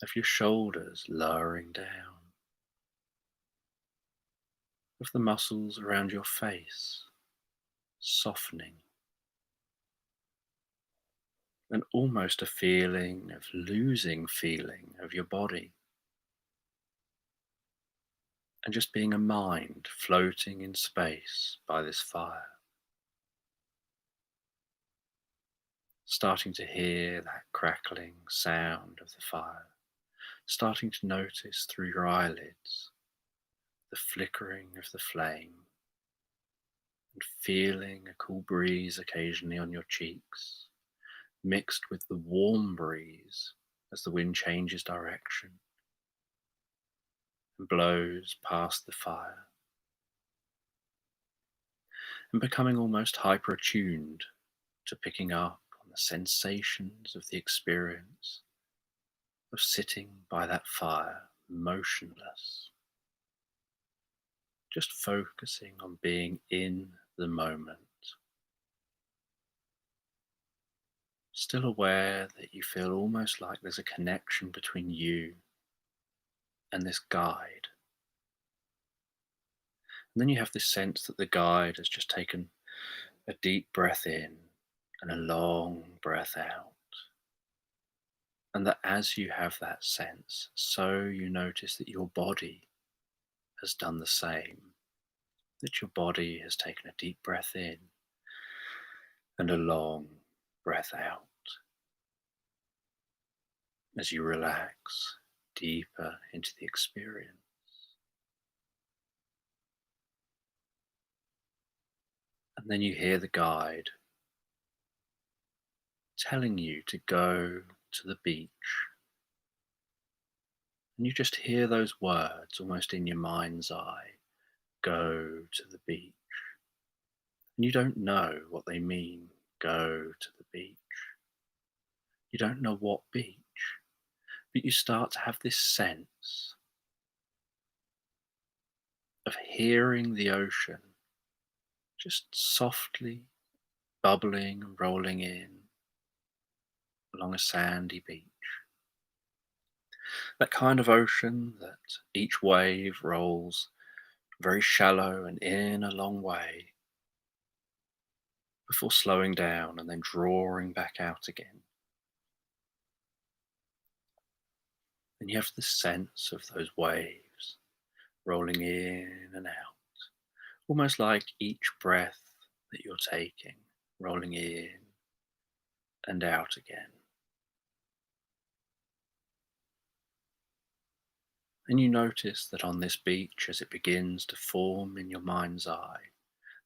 of your shoulders lowering down, of the muscles around your face softening, and almost a feeling of losing feeling of your body, and just being a mind floating in space by this fire. Starting to hear that crackling sound of the fire, starting to notice through your eyelids the flickering of the flame, and feeling a cool breeze occasionally on your cheeks, mixed with the warm breeze as the wind changes direction and blows past the fire, and becoming almost hyper attuned to picking up on the sensations of the experience of sitting by that fire, motionless, just focusing on being in the moment, still aware that you feel almost like there's a connection between you and this guide. And then you have this sense that the guide has just taken a deep breath in and a long breath out. And that as you have that sense, so you notice that your body has done the same, that your body has taken a deep breath in and a long breath out as you relax deeper into the experience. And then you hear the guide telling you to go to the beach. And you just hear those words almost in your mind's eye, go to the beach. And you don't know what they mean, go to the beach. You don't know what beach, but you start to have this sense of hearing the ocean just softly bubbling and rolling in along a sandy beach. That kind of ocean that each wave rolls very shallow and in a long way before slowing down and then drawing back out again. And you have the sense of those waves rolling in and out, almost like each breath that you're taking, rolling in and out again. And you notice that on this beach, as it begins to form in your mind's eye,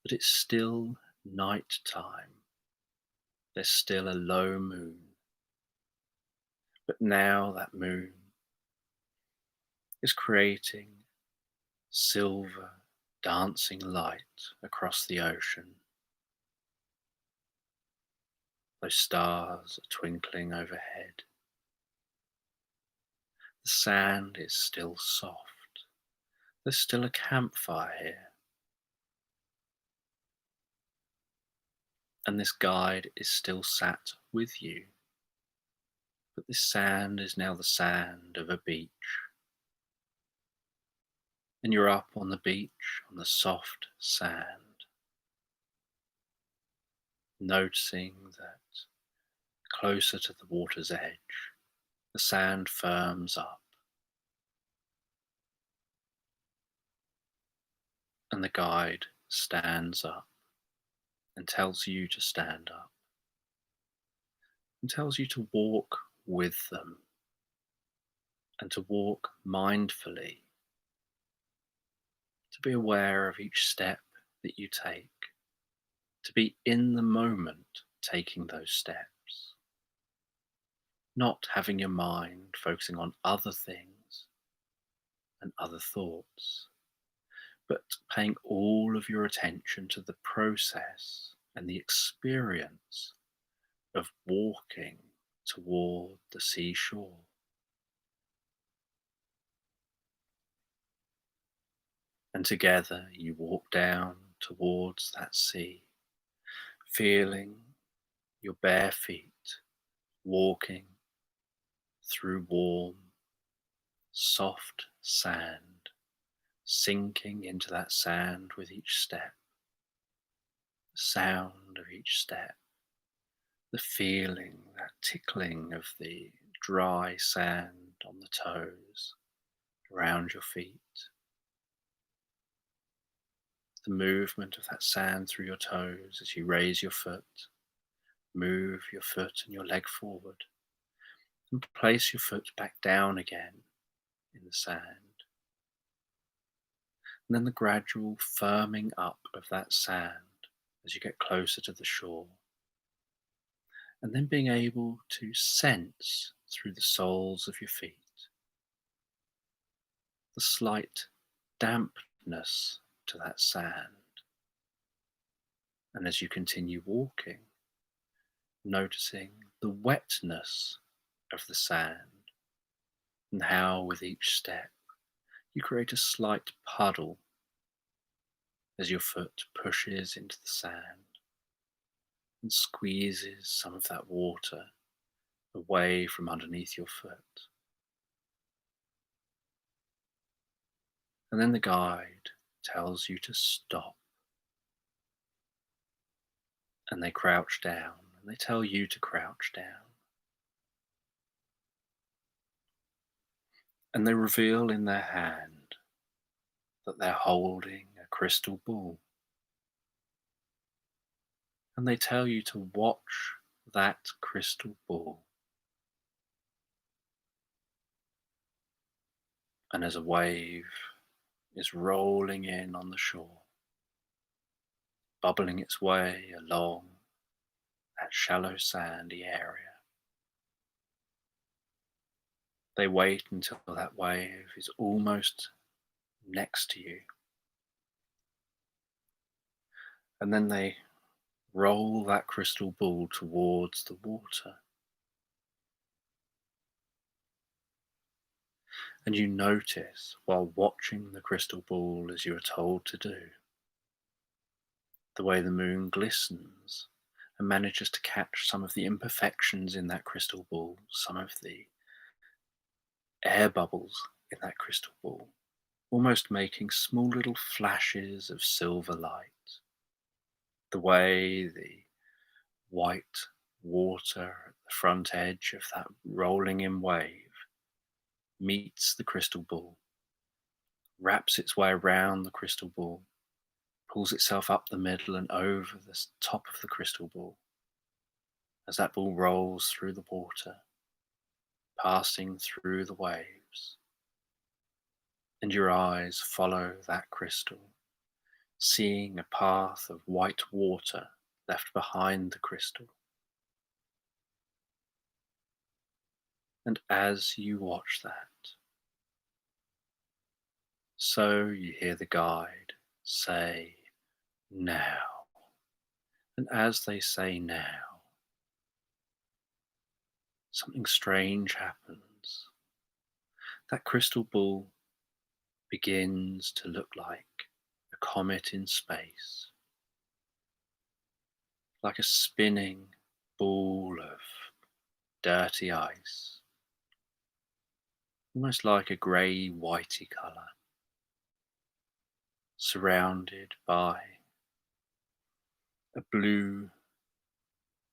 that it's still night time. There's still a low moon. But now that moon is creating silver, dancing light across the ocean. Those stars are twinkling overhead. The sand is still soft. There's still a campfire here. And this guide is still sat with you. But this sand is now the sand of a beach. And you're up on the beach on the soft sand, noticing that closer to the water's edge, the sand firms up, and the guide stands up and tells you to stand up, and tells you to walk with them, and to walk mindfully, to be aware of each step that you take, to be in the moment taking those steps, not having your mind focusing on other things and other thoughts, but paying all of your attention to the process and the experience of walking toward the seashore. And together you walk down towards that sea, feeling your bare feet walking through warm, soft sand, sinking into that sand with each step, the sound of each step, the feeling, that tickling of the dry sand on the toes, around your feet, the movement of that sand through your toes as you raise your foot, move your foot and your leg forward, and place your foot back down again in the sand. And then the gradual firming up of that sand as you get closer to the shore. And then being able to sense through the soles of your feet the slight dampness to that sand. And as you continue walking, noticing the wetness of the sand and how with each step you create a slight puddle as your foot pushes into the sand and squeezes some of that water away from underneath your foot. And then the guide tells you to stop. And they crouch down, and they tell you to crouch down. And they reveal in their hand that they're holding a crystal ball. And they tell you to watch that crystal ball. And as a wave is rolling in on the shore, bubbling its way along that shallow sandy area, they wait until that wave is almost next to you. And then they roll that crystal ball towards the water. And you notice while watching the crystal ball as you are told to do, the way the moon glistens and manages to catch some of the imperfections in that crystal ball, some of the air bubbles in that crystal ball, almost making small little flashes of silver light. The way the white water at the front edge of that rolling in wave meets the crystal ball, wraps its way around the crystal ball, pulls itself up the middle and over the top of the crystal ball as that ball rolls through the water, passing through the waves. and your eyes follow that crystal, seeing a path of white water left behind the crystal. And as you watch that, so you hear the guide say, now. And as they say now, something strange happens. That crystal ball begins to look like a comet in space, like a spinning ball of dirty ice, almost like a grey whitey colour, surrounded by a blue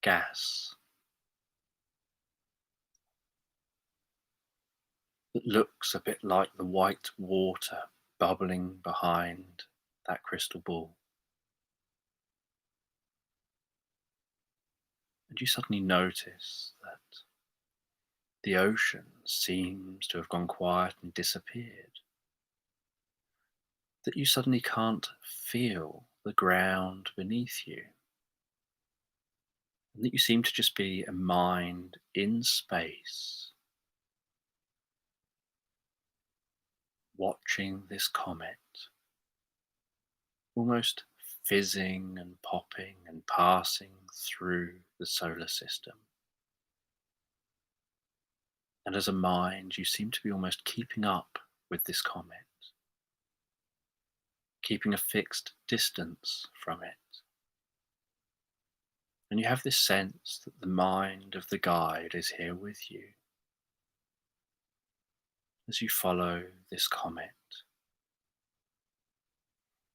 gas that looks a bit like the white water bubbling behind that crystal ball. And you suddenly notice that the ocean seems to have gone quiet and disappeared. That you suddenly can't feel the ground beneath you. And that you seem to just be a mind in space, watching this comet, almost fizzing and popping and passing through the solar system. And as a mind, you seem to be almost keeping up with this comet, keeping a fixed distance from it. And you have this sense that the mind of the guide is here with you as you follow this comet.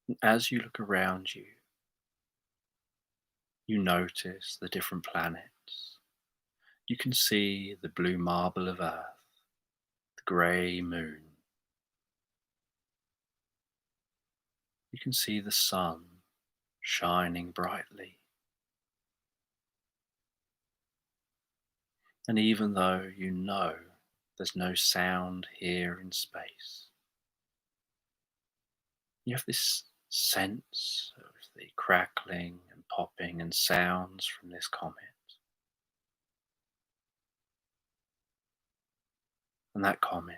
And as you look around you, you notice the different planets. You can see the blue marble of Earth, the grey moon. You can see the sun shining brightly. And even though you know there's no sound here in space, you have this sense of the crackling and popping and sounds from this comet. And that comet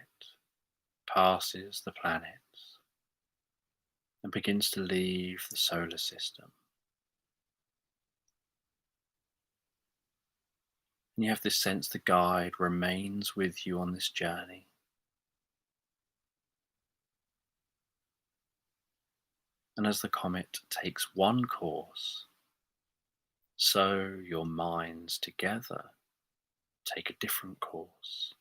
passes the planets and begins to leave the solar system. And you have this sense the guide remains with you on this journey. And as the comet takes one course, so your minds together take a different course.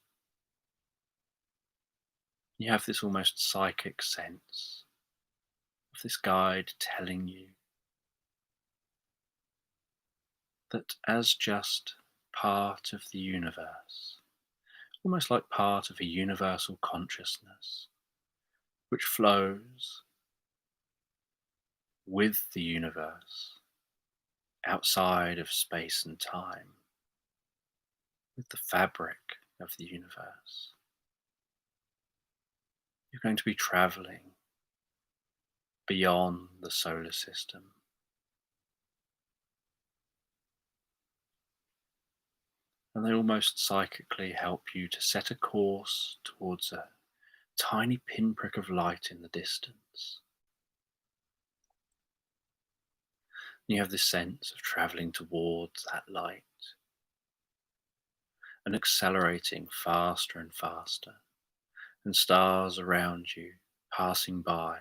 You have this almost psychic sense of this guide telling you that as just part of the universe, almost like part of a universal consciousness, which flows with the universe outside of space and time, with the fabric of the universe. You're going to be traveling beyond the solar system. And they almost psychically help you to set a course towards a tiny pinprick of light in the distance. You have this sense of traveling towards that light and accelerating faster and faster, and stars around you passing by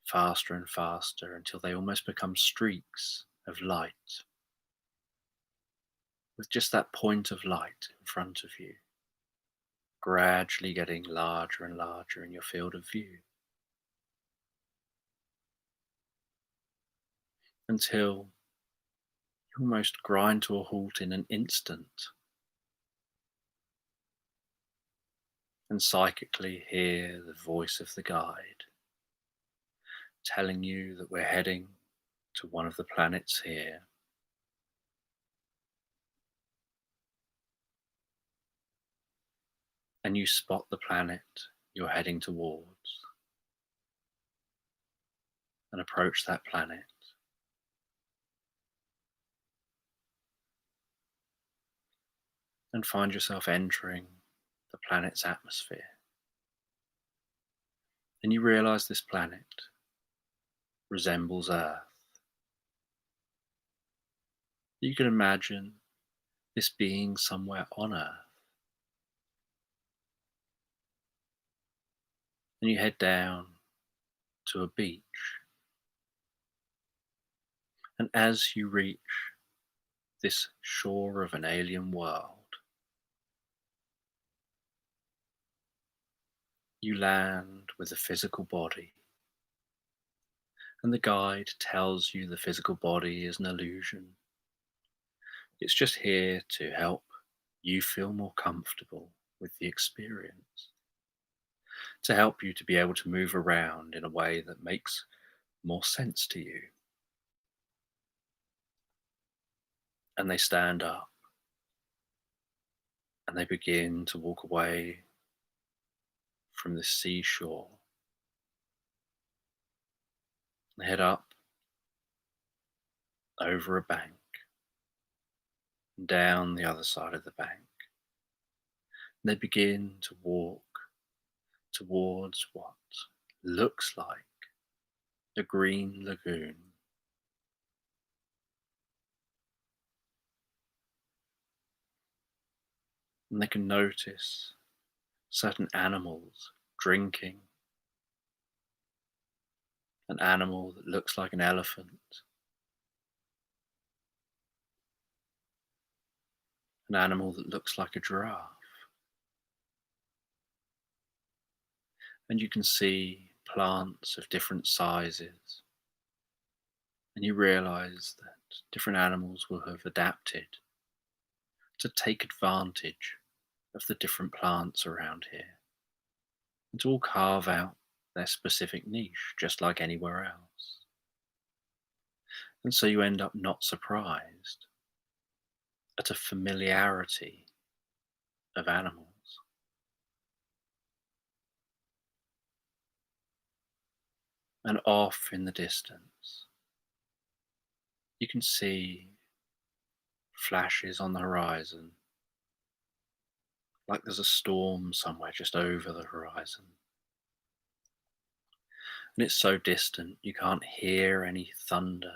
faster and faster until they almost become streaks of light, with just that point of light in front of you, gradually getting larger and larger in your field of view, until you almost grind to a halt in an instant, and psychically hear the voice of the guide telling you that we're heading to one of the planets here. And you spot the planet you're heading towards and approach that planet. And find yourself entering the planet's atmosphere. And you realize this planet resembles Earth. You can imagine this being somewhere on Earth. And you head down to a beach. And as you reach this shore of an alien world, you land with a physical body. And the guide tells you the physical body is an illusion. It's just here to help you feel more comfortable with the experience, to help you to be able to move around in a way that makes more sense to you. And they stand up and they begin to walk away from the seashore. They head up over a bank and down the other side of the bank. And they begin to walk towards what looks like a green lagoon. And they can notice certain animals drinking. An animal that looks like an elephant. An animal that looks like a giraffe. And you can see plants of different sizes. And you realize that different animals will have adapted to take advantage of the different plants around here and to all carve out their specific niche, just like anywhere else. And so you end up not surprised at a familiarity of animals. And off in the distance, you can see flashes on the horizon, like there's a storm somewhere just over the horizon. And it's so distant, you can't hear any thunder.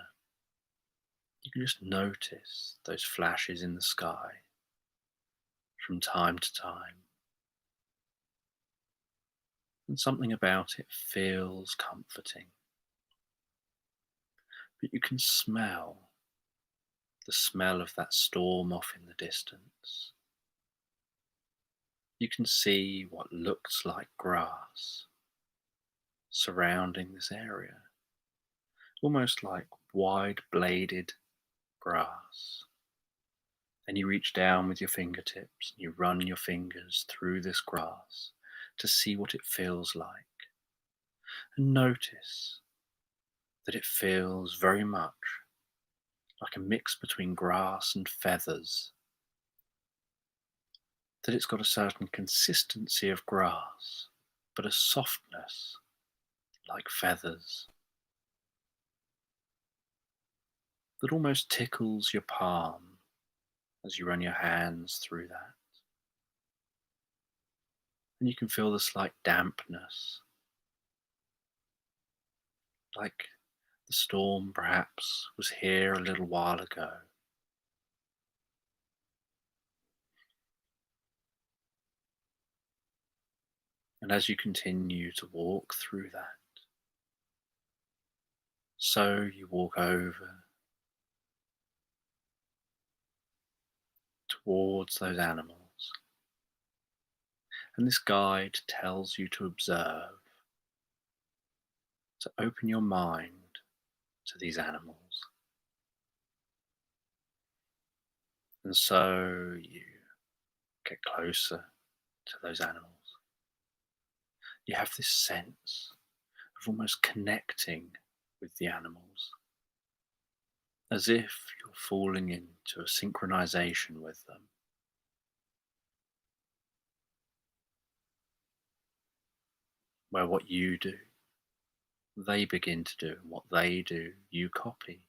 You can just notice those flashes in the sky from time to time. And something about it feels comforting. But you can smell the smell of that storm off in the distance. You can see what looks like grass surrounding this area, almost like wide-bladed grass. And you reach down with your fingertips and you run your fingers through this grass to see what it feels like. And notice that it feels very much like a mix between grass and feathers. That it's got a certain consistency of grass, but a softness like feathers. That almost tickles your palm as you run your hands through that. And you can feel the slight dampness, like the storm perhaps was here a little while ago. And as you continue to walk through that, so you walk over towards those animals. And this guide tells you to observe, to open your mind to these animals. And so you get closer to those animals. You have this sense of almost connecting with the animals, as if you're falling into a synchronization with them. where what you do, they begin to do, and what they do, you copy.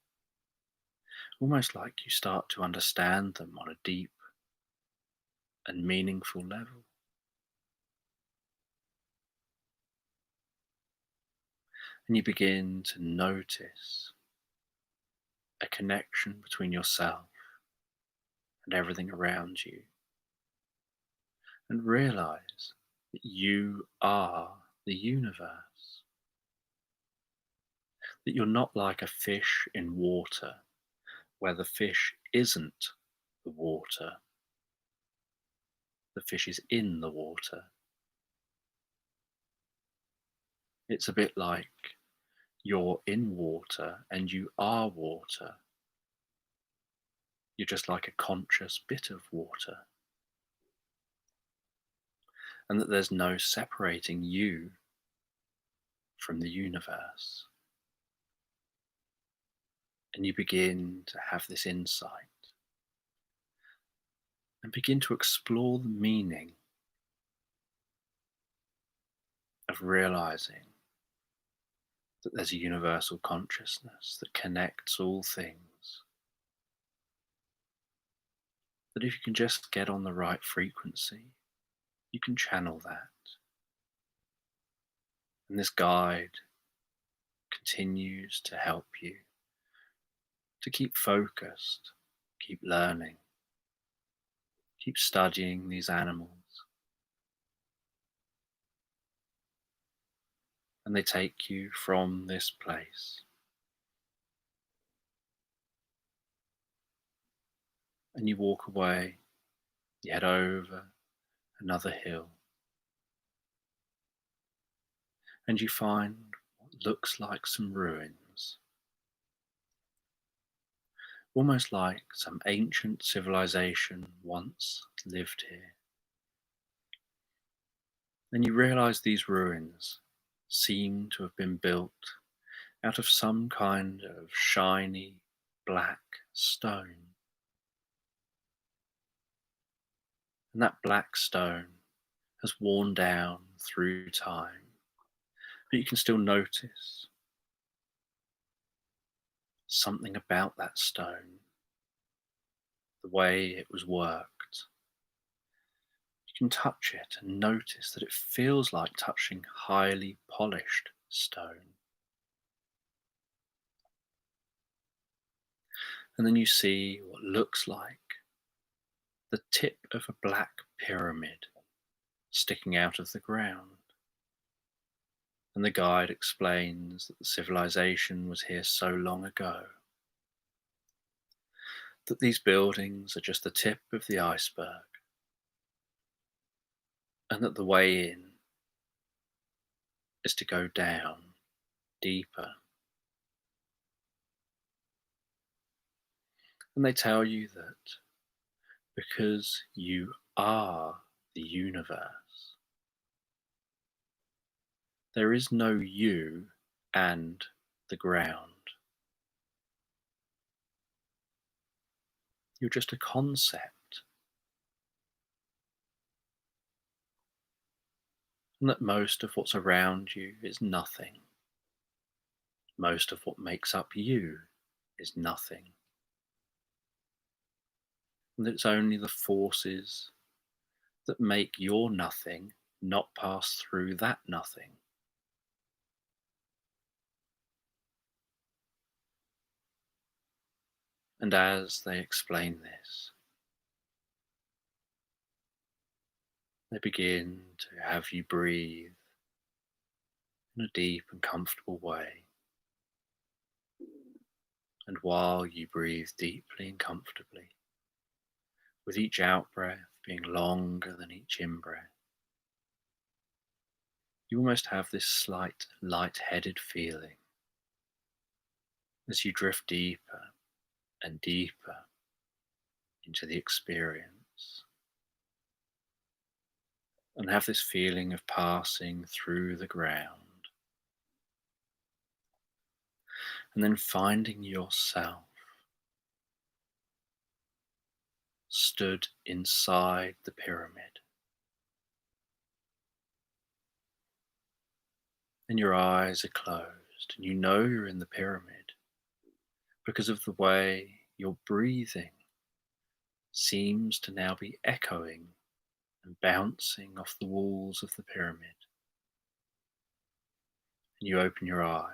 Almost like you start to understand them on a deep and meaningful level. And you begin to notice a connection between yourself and everything around you, and realize that you are the universe, that you're not like a fish in water where the fish isn't the water, the fish is in the water. It's a bit like you're in water and you are water. You're just like a conscious bit of water. And that there's no separating you from the universe. And you begin to have this insight and begin to explore the meaning of realizing that there's a universal consciousness that connects all things. That if you can just get on the right frequency, you can channel that. And this guide continues to help you to keep focused, keep learning, keep studying these animals. And they take you from this place. And you walk away, you head over another hill, and you find what looks like some ruins, almost like some ancient civilization once lived here. And you realize these ruins seem to have been built out of some kind of shiny black stone. And that black stone has worn down through time, but you can still notice something about that stone, the way it was worked. You can touch it and notice that it feels like touching highly polished stone. And then you see what looks like the tip of a black pyramid sticking out of the ground. And the guide explains that the civilization was here so long ago that these buildings are just the tip of the iceberg, and that the way in is to go down deeper. And they tell you that because you are the universe, there is no you and the ground. You're just a concept. And that most of what's around you is nothing. Most of what makes up you is nothing. And that it's only the forces that make your nothing not pass through that nothing. And as they explain this, they begin to have you breathe in a deep and comfortable way. And while you breathe deeply and comfortably, with each out-breath being longer than each in-breath, you almost have this slight light-headed feeling as you drift deeper and deeper into the experience, and have this feeling of passing through the ground, and then finding yourself stood inside the pyramid. and your eyes are closed, and you know you're in the pyramid because of the way your breathing seems to now be echoing and bouncing off the walls of the pyramid. And you open your eyes,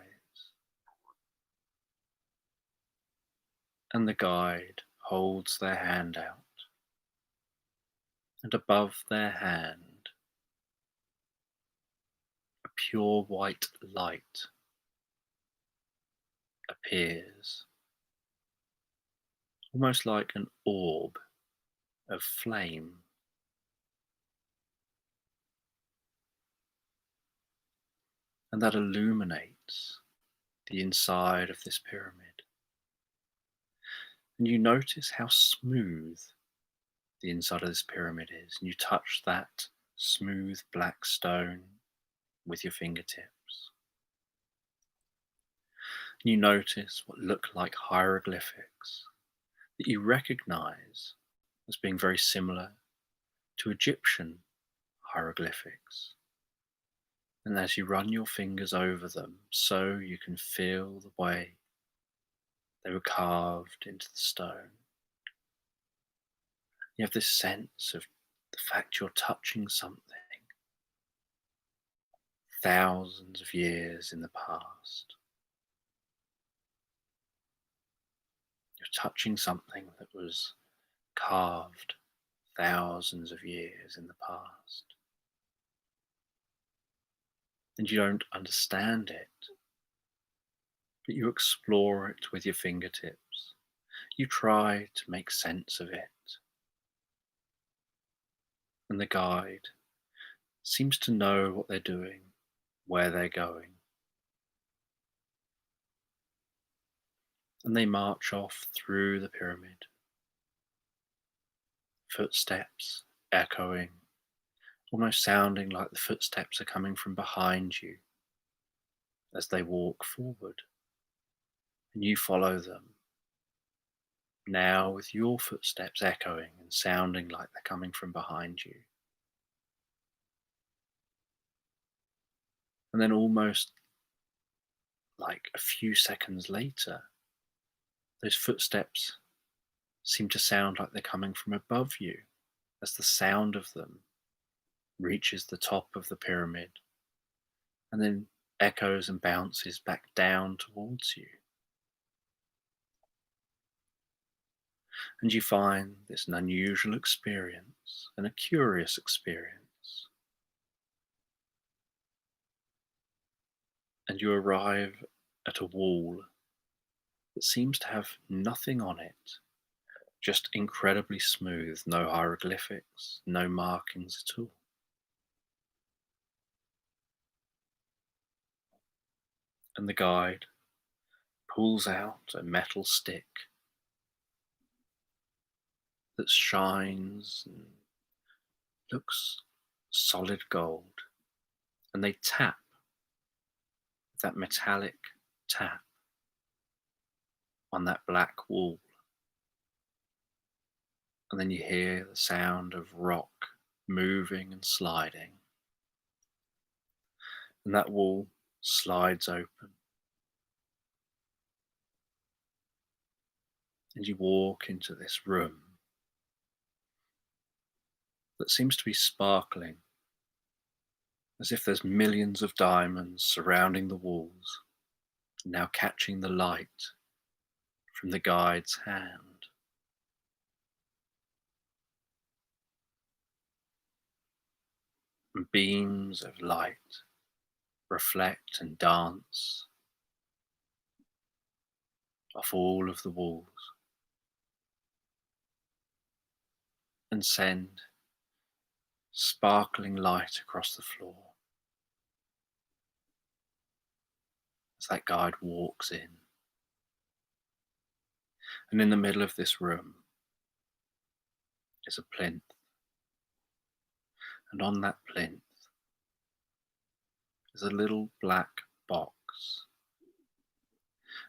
and the guide holds their hand out, and above their hand, a pure white light appears, almost like an orb of flame. And that illuminates the inside of this pyramid. And you notice how smooth the inside of this pyramid is. And you touch that smooth black stone with your fingertips. And you notice what look like hieroglyphics that you recognize as being very similar to Egyptian hieroglyphics. And as you run your fingers over them, so you can feel the way they were carved into the stone. You have this sense of the fact you're touching something thousands of years in the past. You're touching something that was carved thousands of years in the past. And you don't understand it, but you explore it with your fingertips. You try to make sense of it. And the guide seems to know what they're doing, where they're going. And they march off through the pyramid, footsteps echoing, almost sounding like the footsteps are coming from behind you as they walk forward. And you follow them, now with your footsteps echoing and sounding like they're coming from behind you. And then almost like a few seconds later, those footsteps seem to sound like they're coming from above you as the sound of them reaches the top of the pyramid and then echoes and bounces back down towards you. And you find this an unusual experience and a curious experience. And you arrive at a wall that seems to have nothing on it, just incredibly smooth, no hieroglyphics, no markings at all. And the guide pulls out a metal stick that shines and looks solid gold, and they tap that metallic tap on that black wall, and then you hear the sound of rock moving and sliding, and that wall slides open, and you walk into this room that seems to be sparkling, as if there's millions of diamonds surrounding the walls, now catching the light from the guide's hand. And beams of light reflect and dance off all of the walls and send sparkling light across the floor as that guide walks in. And in the middle of this room is a plinth, and on that plinth is a little black box,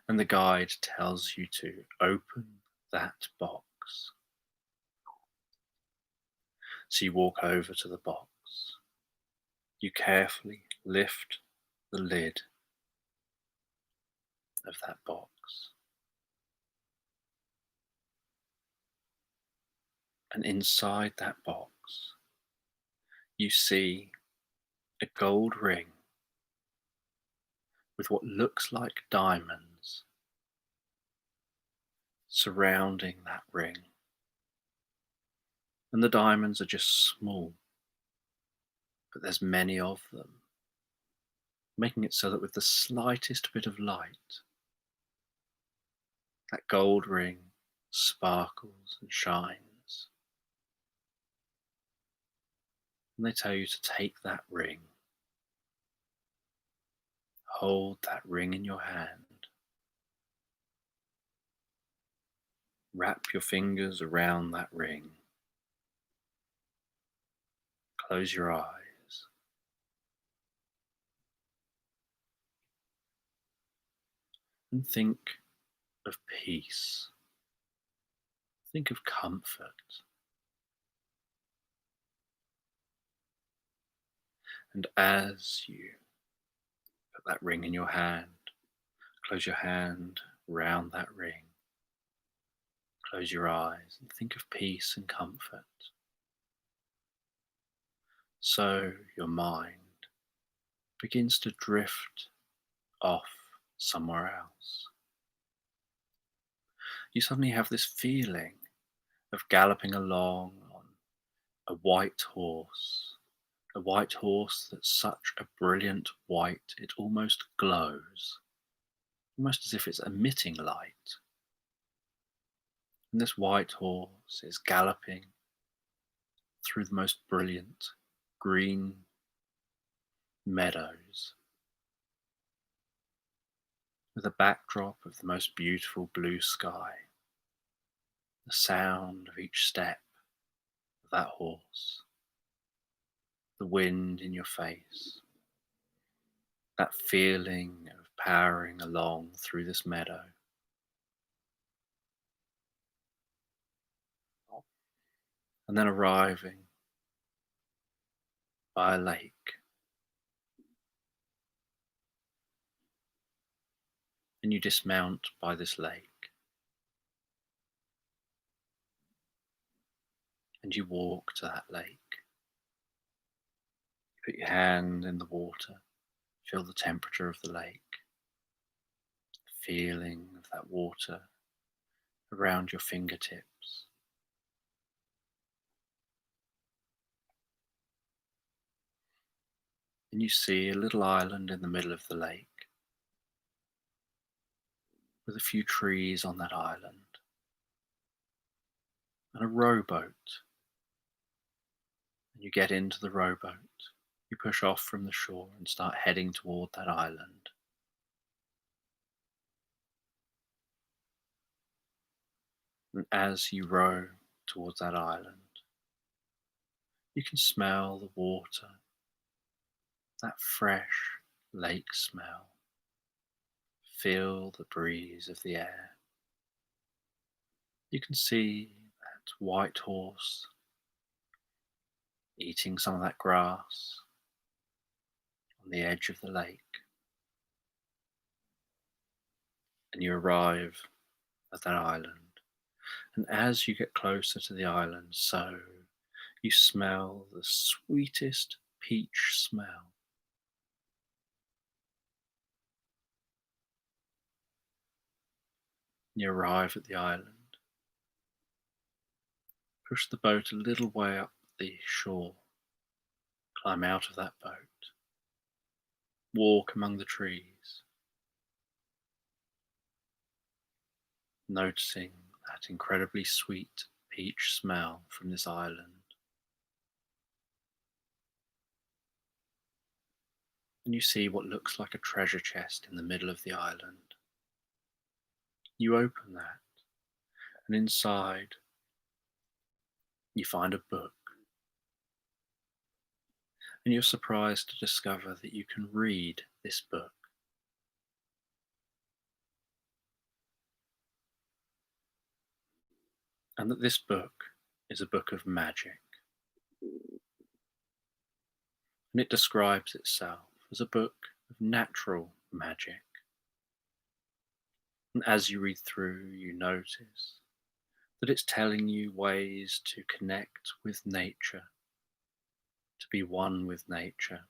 and the guide tells you to open that box. So you walk over to the box, you carefully lift the lid of that box. And inside that box, you see a gold ring with what looks like diamonds surrounding that ring. And the diamonds are just small, but there's many of them, making it so that with the slightest bit of light, that gold ring sparkles and shines. And they tell you to take that ring, hold that ring in your hand, wrap your fingers around that ring, close your eyes, and think of peace. Think of comfort. And as you put that ring in your hand, close your hand round that ring, close your eyes and think of peace and comfort. So your mind begins to drift off somewhere else. You suddenly have this feeling of galloping along on a white horse that's such a brilliant white it almost glows, almost as if it's emitting light. And this white horse is galloping through the most brilliant green meadows with a backdrop of the most beautiful blue sky. The sound of each step of that horse, the wind in your face, that feeling of powering along through this meadow. And then arriving by a lake. And you dismount by this lake. And you walk to that lake. You put your hand in the water, feel the temperature of the lake, the feeling of that water around your fingertips. And you see a little island in the middle of the lake with a few trees on that island and a rowboat. And you get into the rowboat, you push off from the shore and start heading toward that island. And as you row towards that island, you can smell the water, that fresh lake smell. Feel the breeze of the air. You can see that white horse eating some of that grass on the edge of the lake. And you arrive at that island. And as you get closer to the island, so you smell the sweetest peach smell. You arrive at the island, push the boat a little way up the shore, climb out of that boat, walk among the trees, noticing that incredibly sweet peach smell from this island. And you see what looks like a treasure chest in the middle of the island. You open that, and inside you find a book. And you're surprised to discover that you can read this book. And that this book is a book of magic. And it describes itself as a book of natural magic. And as you read through, you notice that it's telling you ways to connect with nature, to be one with nature,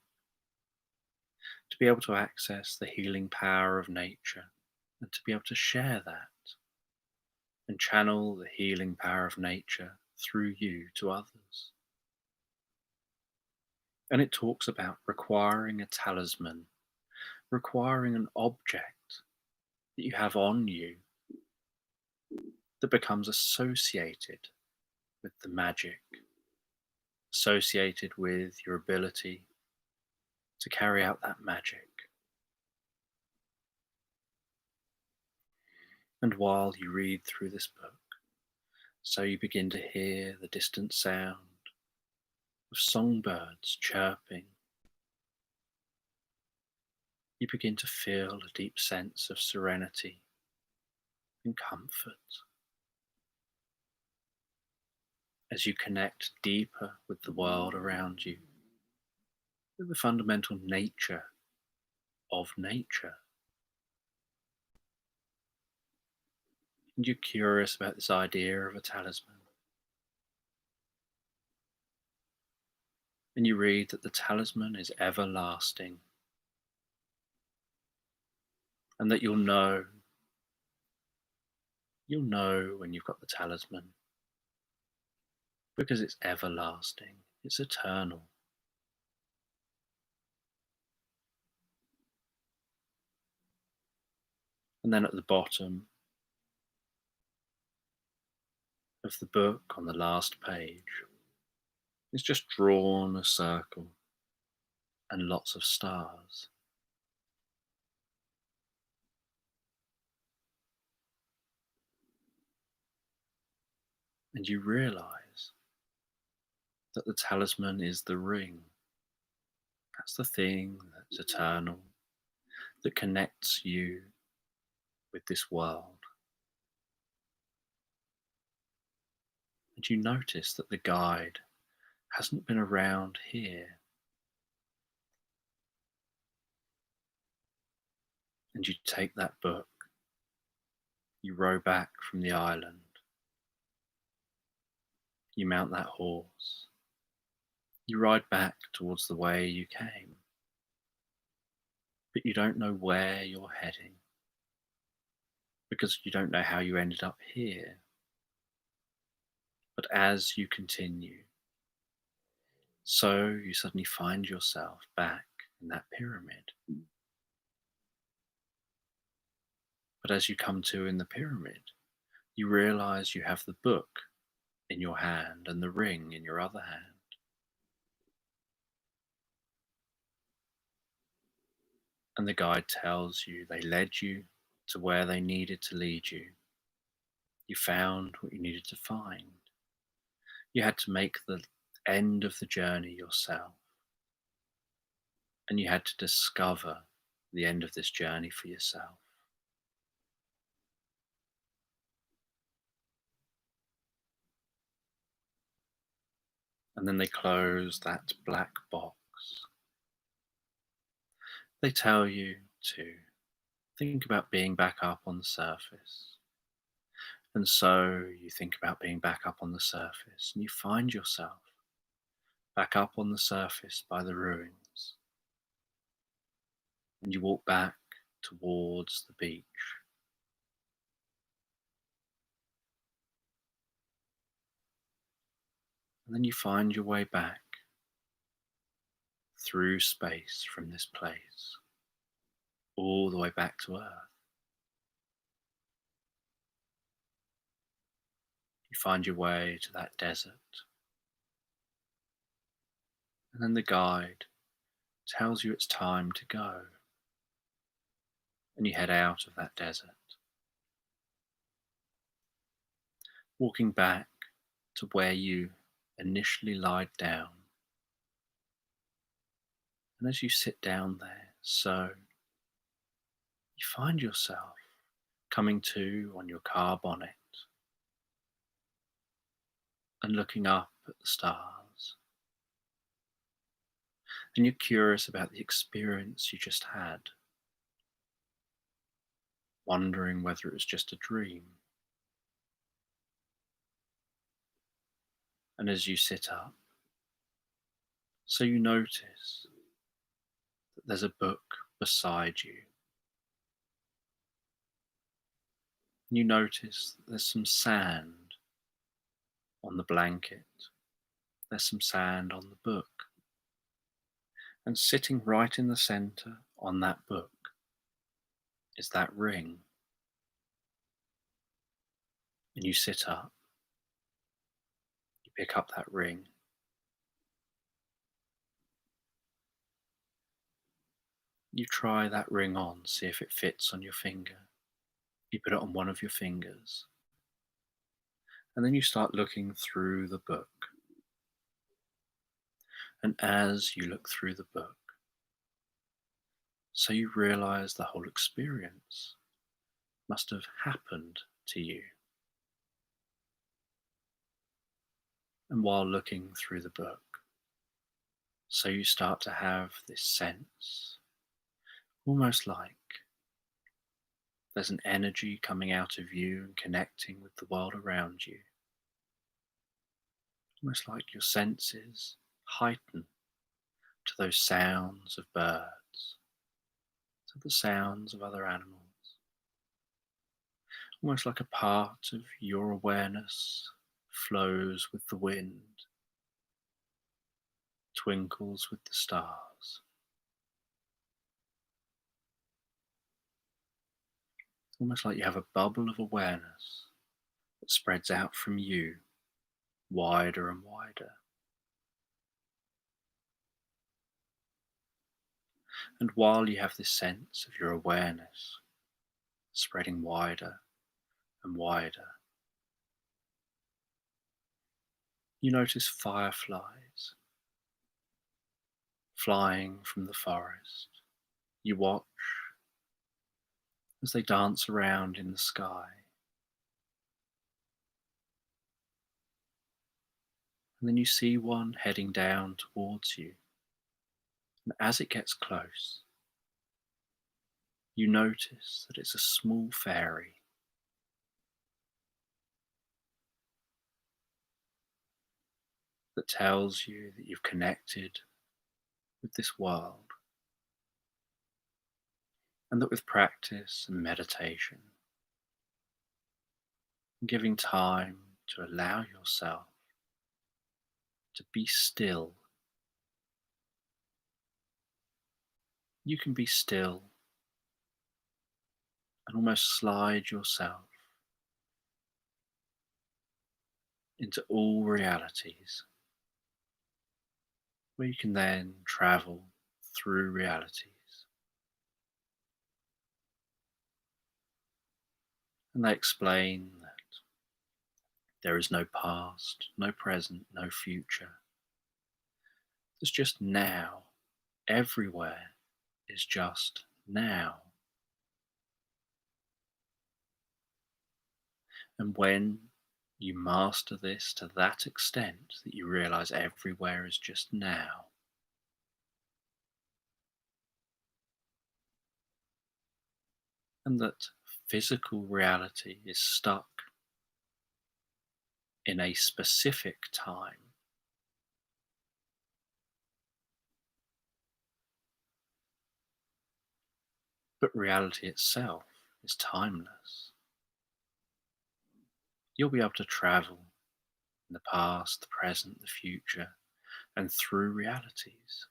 to be able to access the healing power of nature, and to be able to share that and channel the healing power of nature through you to others. And it talks about requiring a talisman, requiring an object that you have on you that becomes associated with the magic, associated with your ability to carry out that magic. And while you read through this book, so you begin to hear the distant sound of songbirds chirping. You begin to feel a deep sense of serenity and comfort as you connect deeper with the world around you, with the fundamental nature of nature. And you're curious about this idea of a talisman. And you read that the talisman is everlasting, and that you'll know when you've got the talisman, because it's everlasting, it's eternal. And then at the bottom of the book, on the last page, it's just drawn a circle and lots of stars. And you realize that the talisman is the ring. That's the thing that's eternal, that connects you with this world. And you notice that the guide hasn't been around here. And you take that book, you row back from the island, you mount that horse, you ride back towards the way you came, but you don't know where you're heading, because you don't know how you ended up here. But as you continue, so you suddenly find yourself back in that pyramid. But as you come to in the pyramid, you realize you have the book in your hand and the ring in your other hand. And the guide tells you they led you to where they needed to lead you. You found what you needed to find. You had to make the end of the journey yourself. And you had to discover the end of this journey for yourself. And then they close that black box. They tell you to think about being back up on the surface. And so you think about being back up on the surface, and you find yourself back up on the surface by the ruins. And you walk back towards the beach. And then you find your way back through space from this place, all the way back to Earth. You find your way to that desert. And then the guide tells you it's time to go. And you head out of that desert, walking back to where you initially lied down. And as you sit down there, so you find yourself coming to on your car bonnet and looking up at the stars. and you're curious about the experience you just had, wondering whether it was just a dream. And as you sit up, so you notice that there's a book beside you. And you notice that there's some sand on the blanket. There's some sand on the book. And sitting right in the center on that book is that ring. And you sit up, you pick up that ring. You try that ring on, see if it fits on your finger. You put it on one of your fingers. And then you start looking through the book. And as you look through the book, so you realize the whole experience must have happened to you. And while looking through the book, so you start to have this sense, almost like there's an energy coming out of you and connecting with the world around you. Almost like your senses heighten to those sounds of birds, to the sounds of other animals. Almost like a part of your awareness flows with the wind, twinkles with the stars. Almost like you have a bubble of awareness that spreads out from you wider and wider. And while you have this sense of your awareness spreading wider and wider, you notice fireflies flying from the forest. You watch as they dance around in the sky. And then you see one heading down towards you. And as it gets close, you notice that it's a small fairy. That tells you that you've connected with this world, and that with practice and meditation, and giving time to allow yourself to be still, you can be still and almost slide yourself into all realities, where you can then travel through realities. And they explain that there is no past, no present, no future. There's just now. Everywhere is just now. And when you master this to that extent that you realize everywhere is just now, and that physical reality is stuck in a specific time, but reality itself is timeless. You'll be able to travel in the past, the present, the future, and through realities.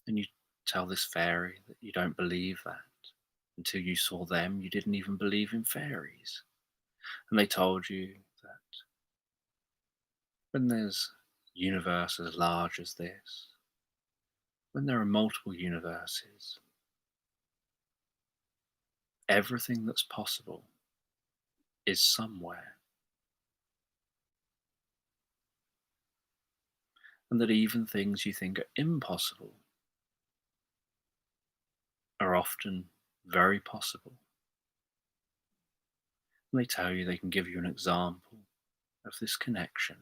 And you tell this fairy that you don't believe that. Until you saw them, you didn't even believe in fairies. And they told you that when there's a universe as large as this, when there are multiple universes, everything that's possible is somewhere. And that even things you think are impossible are often very possible. And they tell you, they can give you an example of this connection.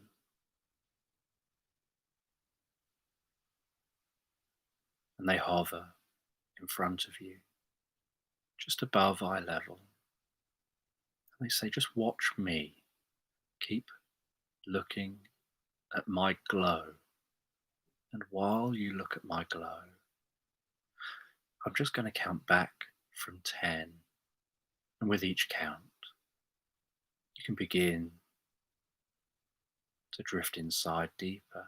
And they hover in front of you, just above eye level. And they say, just watch me. Keep looking at my glow. And while you look at my glow, I'm just going to count back from 10. And with each count, you can begin to drift inside deeper,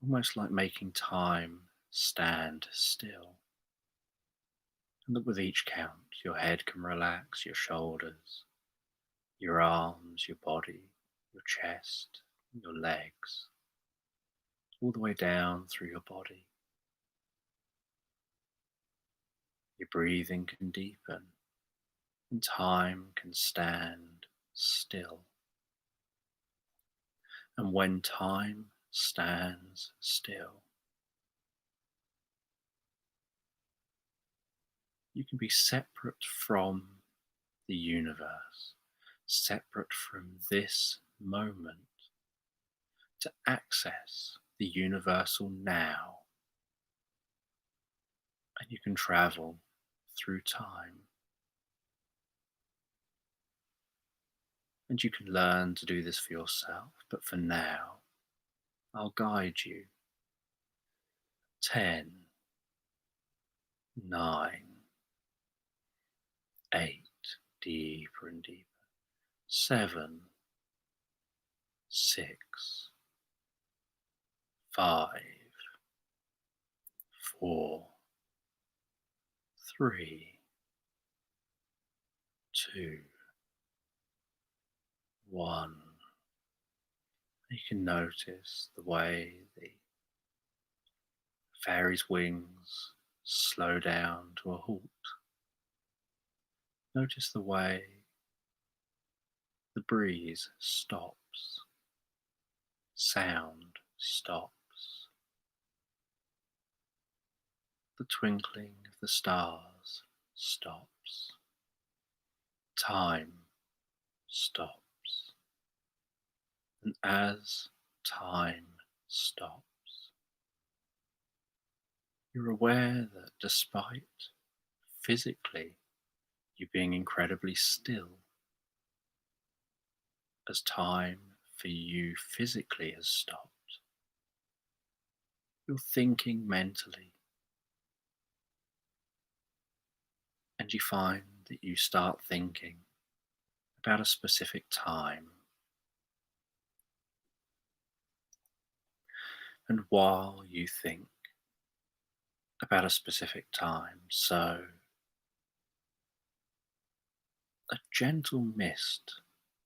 almost like making time stand still. And that with each count, your head can relax, your shoulders, your arms, your body, your chest, your legs, all the way down through your body. Your breathing can deepen, and time can stand still. And when time stands still, you can be separate from the universe, separate from this moment, to access the universal now. And you can travel through time. And you can learn to do this for yourself, but for now, I'll guide you. 10, 9, 8, deeper and deeper. 7, 6, 5, 4, 3, 2, 1. You can notice the way the fairy's wings slow down to a halt. Notice the way the breeze stops, sound stops, the twinkling of the stars stops, time stops. And as time stops, you're aware that despite physically you being incredibly still, as time for you physically has stopped, you're thinking mentally, and you find that you start thinking about a specific time. And while you think about a specific time, so a gentle mist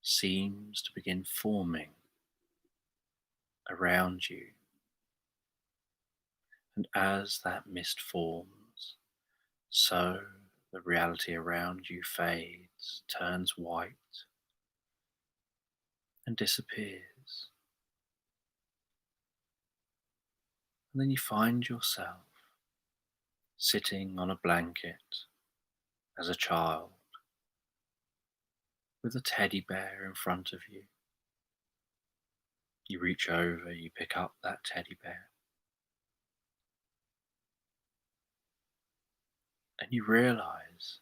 seems to begin forming around you. And as that mist forms, so the reality around you fades, turns white, and disappears. And then you find yourself sitting on a blanket as a child with a teddy bear in front of you. You reach over, you pick up that teddy bear, and you realize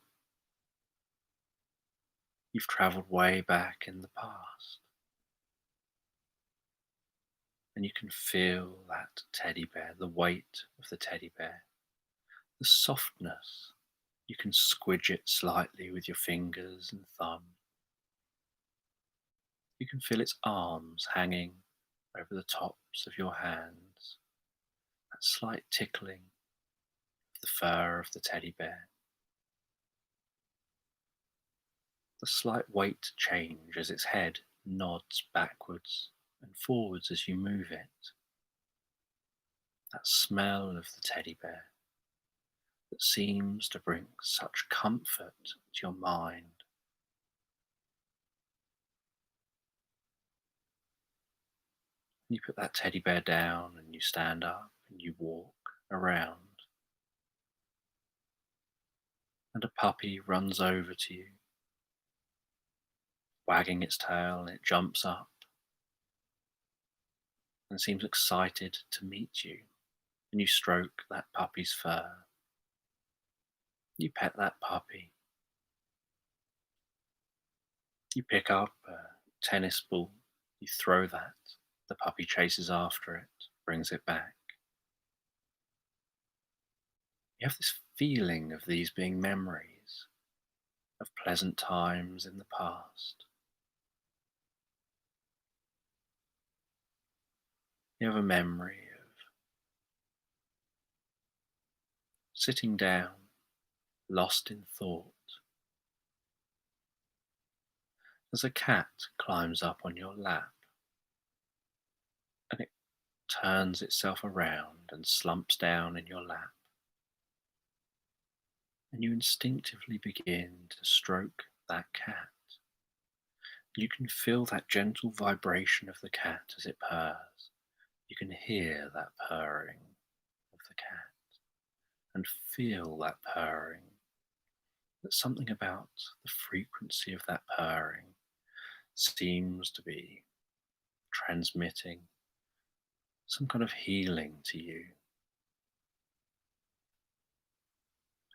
you've traveled way back in the past. And you can feel that teddy bear, the weight of the teddy bear, the softness. You can squidge it slightly with your fingers and thumb. You can feel its arms hanging over the tops of your hands, that slight tickling of the fur of the teddy bear. The slight weight change as its head nods backwards and forwards as you move it. That smell of the teddy bear that seems to bring such comfort to your mind. You put that teddy bear down and you stand up and you walk around. And a puppy runs over to you. wagging its tail, and it jumps up and seems excited to meet you. And you stroke that puppy's fur. You pet that puppy. You pick up a tennis ball. You throw that. The puppy chases after it, brings it back. You have this feeling of these being memories of pleasant times in the past. You have a memory of sitting down, lost in thought, as a cat climbs up on your lap and it turns itself around and slumps down in your lap. And you instinctively begin to stroke that cat. You can feel that gentle vibration of the cat as it purrs. You can hear that purring of the cat and feel that purring. That something about the frequency of that purring seems to be transmitting some kind of healing to you,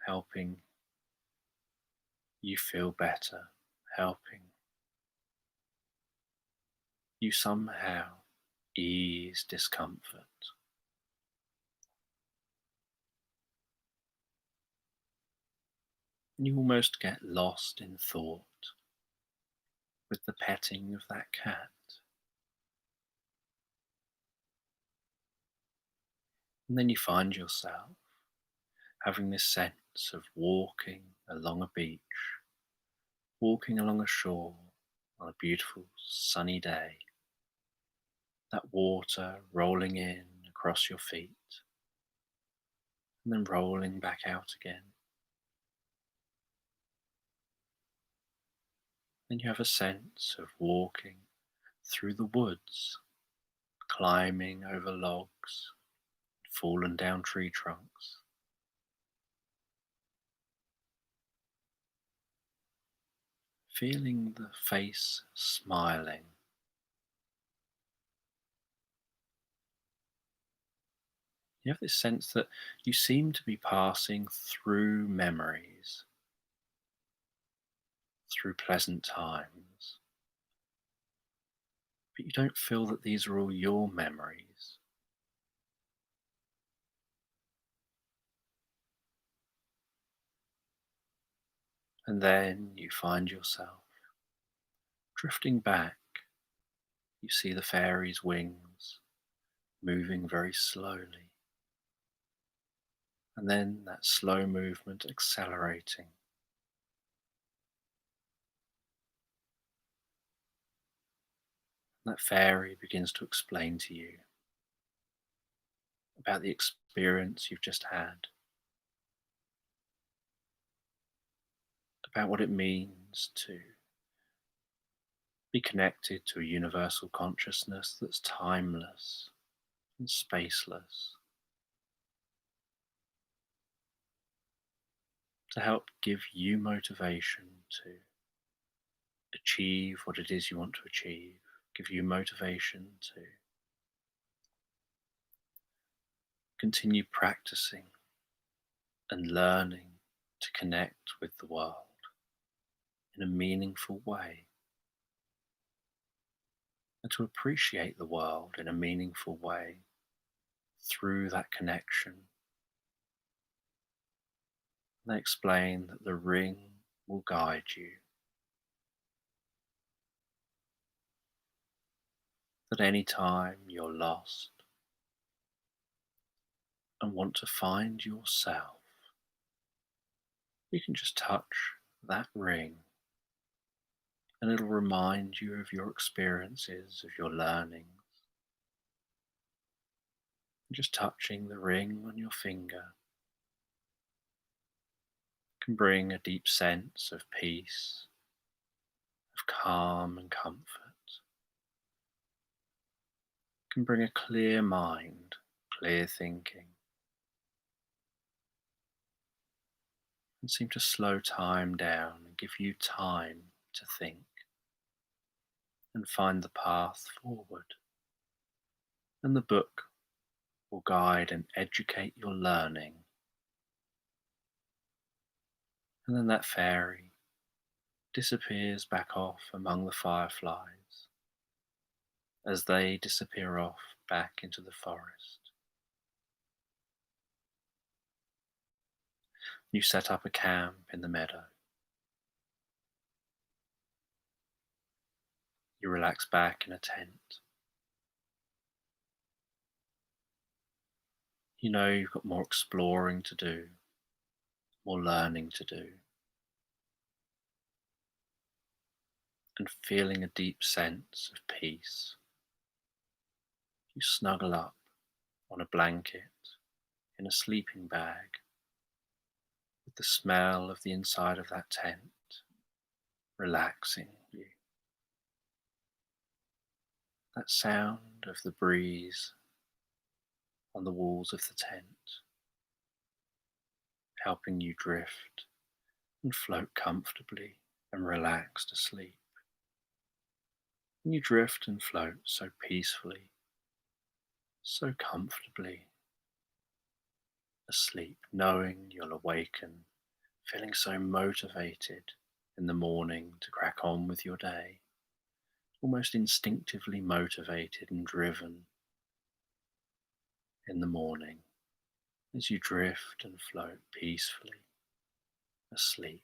helping you feel better, helping you somehow ease discomfort. And you almost get lost in thought with the petting of that cat. And then you find yourself having this sense of walking along a beach, walking along a shore on a beautiful sunny day. That water rolling in across your feet and then rolling back out again. Then you have a sense of walking through the woods, climbing over logs, fallen down tree trunks. Feeling the face smiling. You have this sense that you seem to be passing through memories, through pleasant times, but you don't feel that these are all your memories. And then you find yourself drifting back. You see the fairy's wings moving very slowly, and then that slow movement accelerating. That fairy begins to explain to you about the experience you've just had, about what it means to be connected to a universal consciousness that's timeless and spaceless, to help give you motivation to achieve what it is you want to achieve, give you motivation to continue practicing and learning to connect with the world in a meaningful way, and to appreciate the world in a meaningful way through that connection. They explain that the ring will guide you, that any time you're lost and want to find yourself, you can just touch that ring and it'll remind you of your experiences, of your learnings. Just touching the ring on your finger can bring a deep sense of peace, of calm and comfort. Can bring a clear mind, clear thinking, and seem to slow time down and give you time to think. and find the path forward. And the book will guide and educate your learning. And then that fairy disappears back off among the fireflies as they disappear off back into the forest. You set up a camp in the meadow. You relax back in a tent. You know you've got more exploring to do, more learning to do, and feeling a deep sense of peace. You snuggle up on a blanket in a sleeping bag with the smell of the inside of that tent relaxing you. That sound of the breeze on the walls of the tent helping you drift and float comfortably and relaxed asleep. And you drift and float so peacefully, so comfortably asleep, knowing you'll awaken, feeling so motivated in the morning to crack on with your day, almost instinctively motivated and driven in the morning as you drift and float peacefully asleep.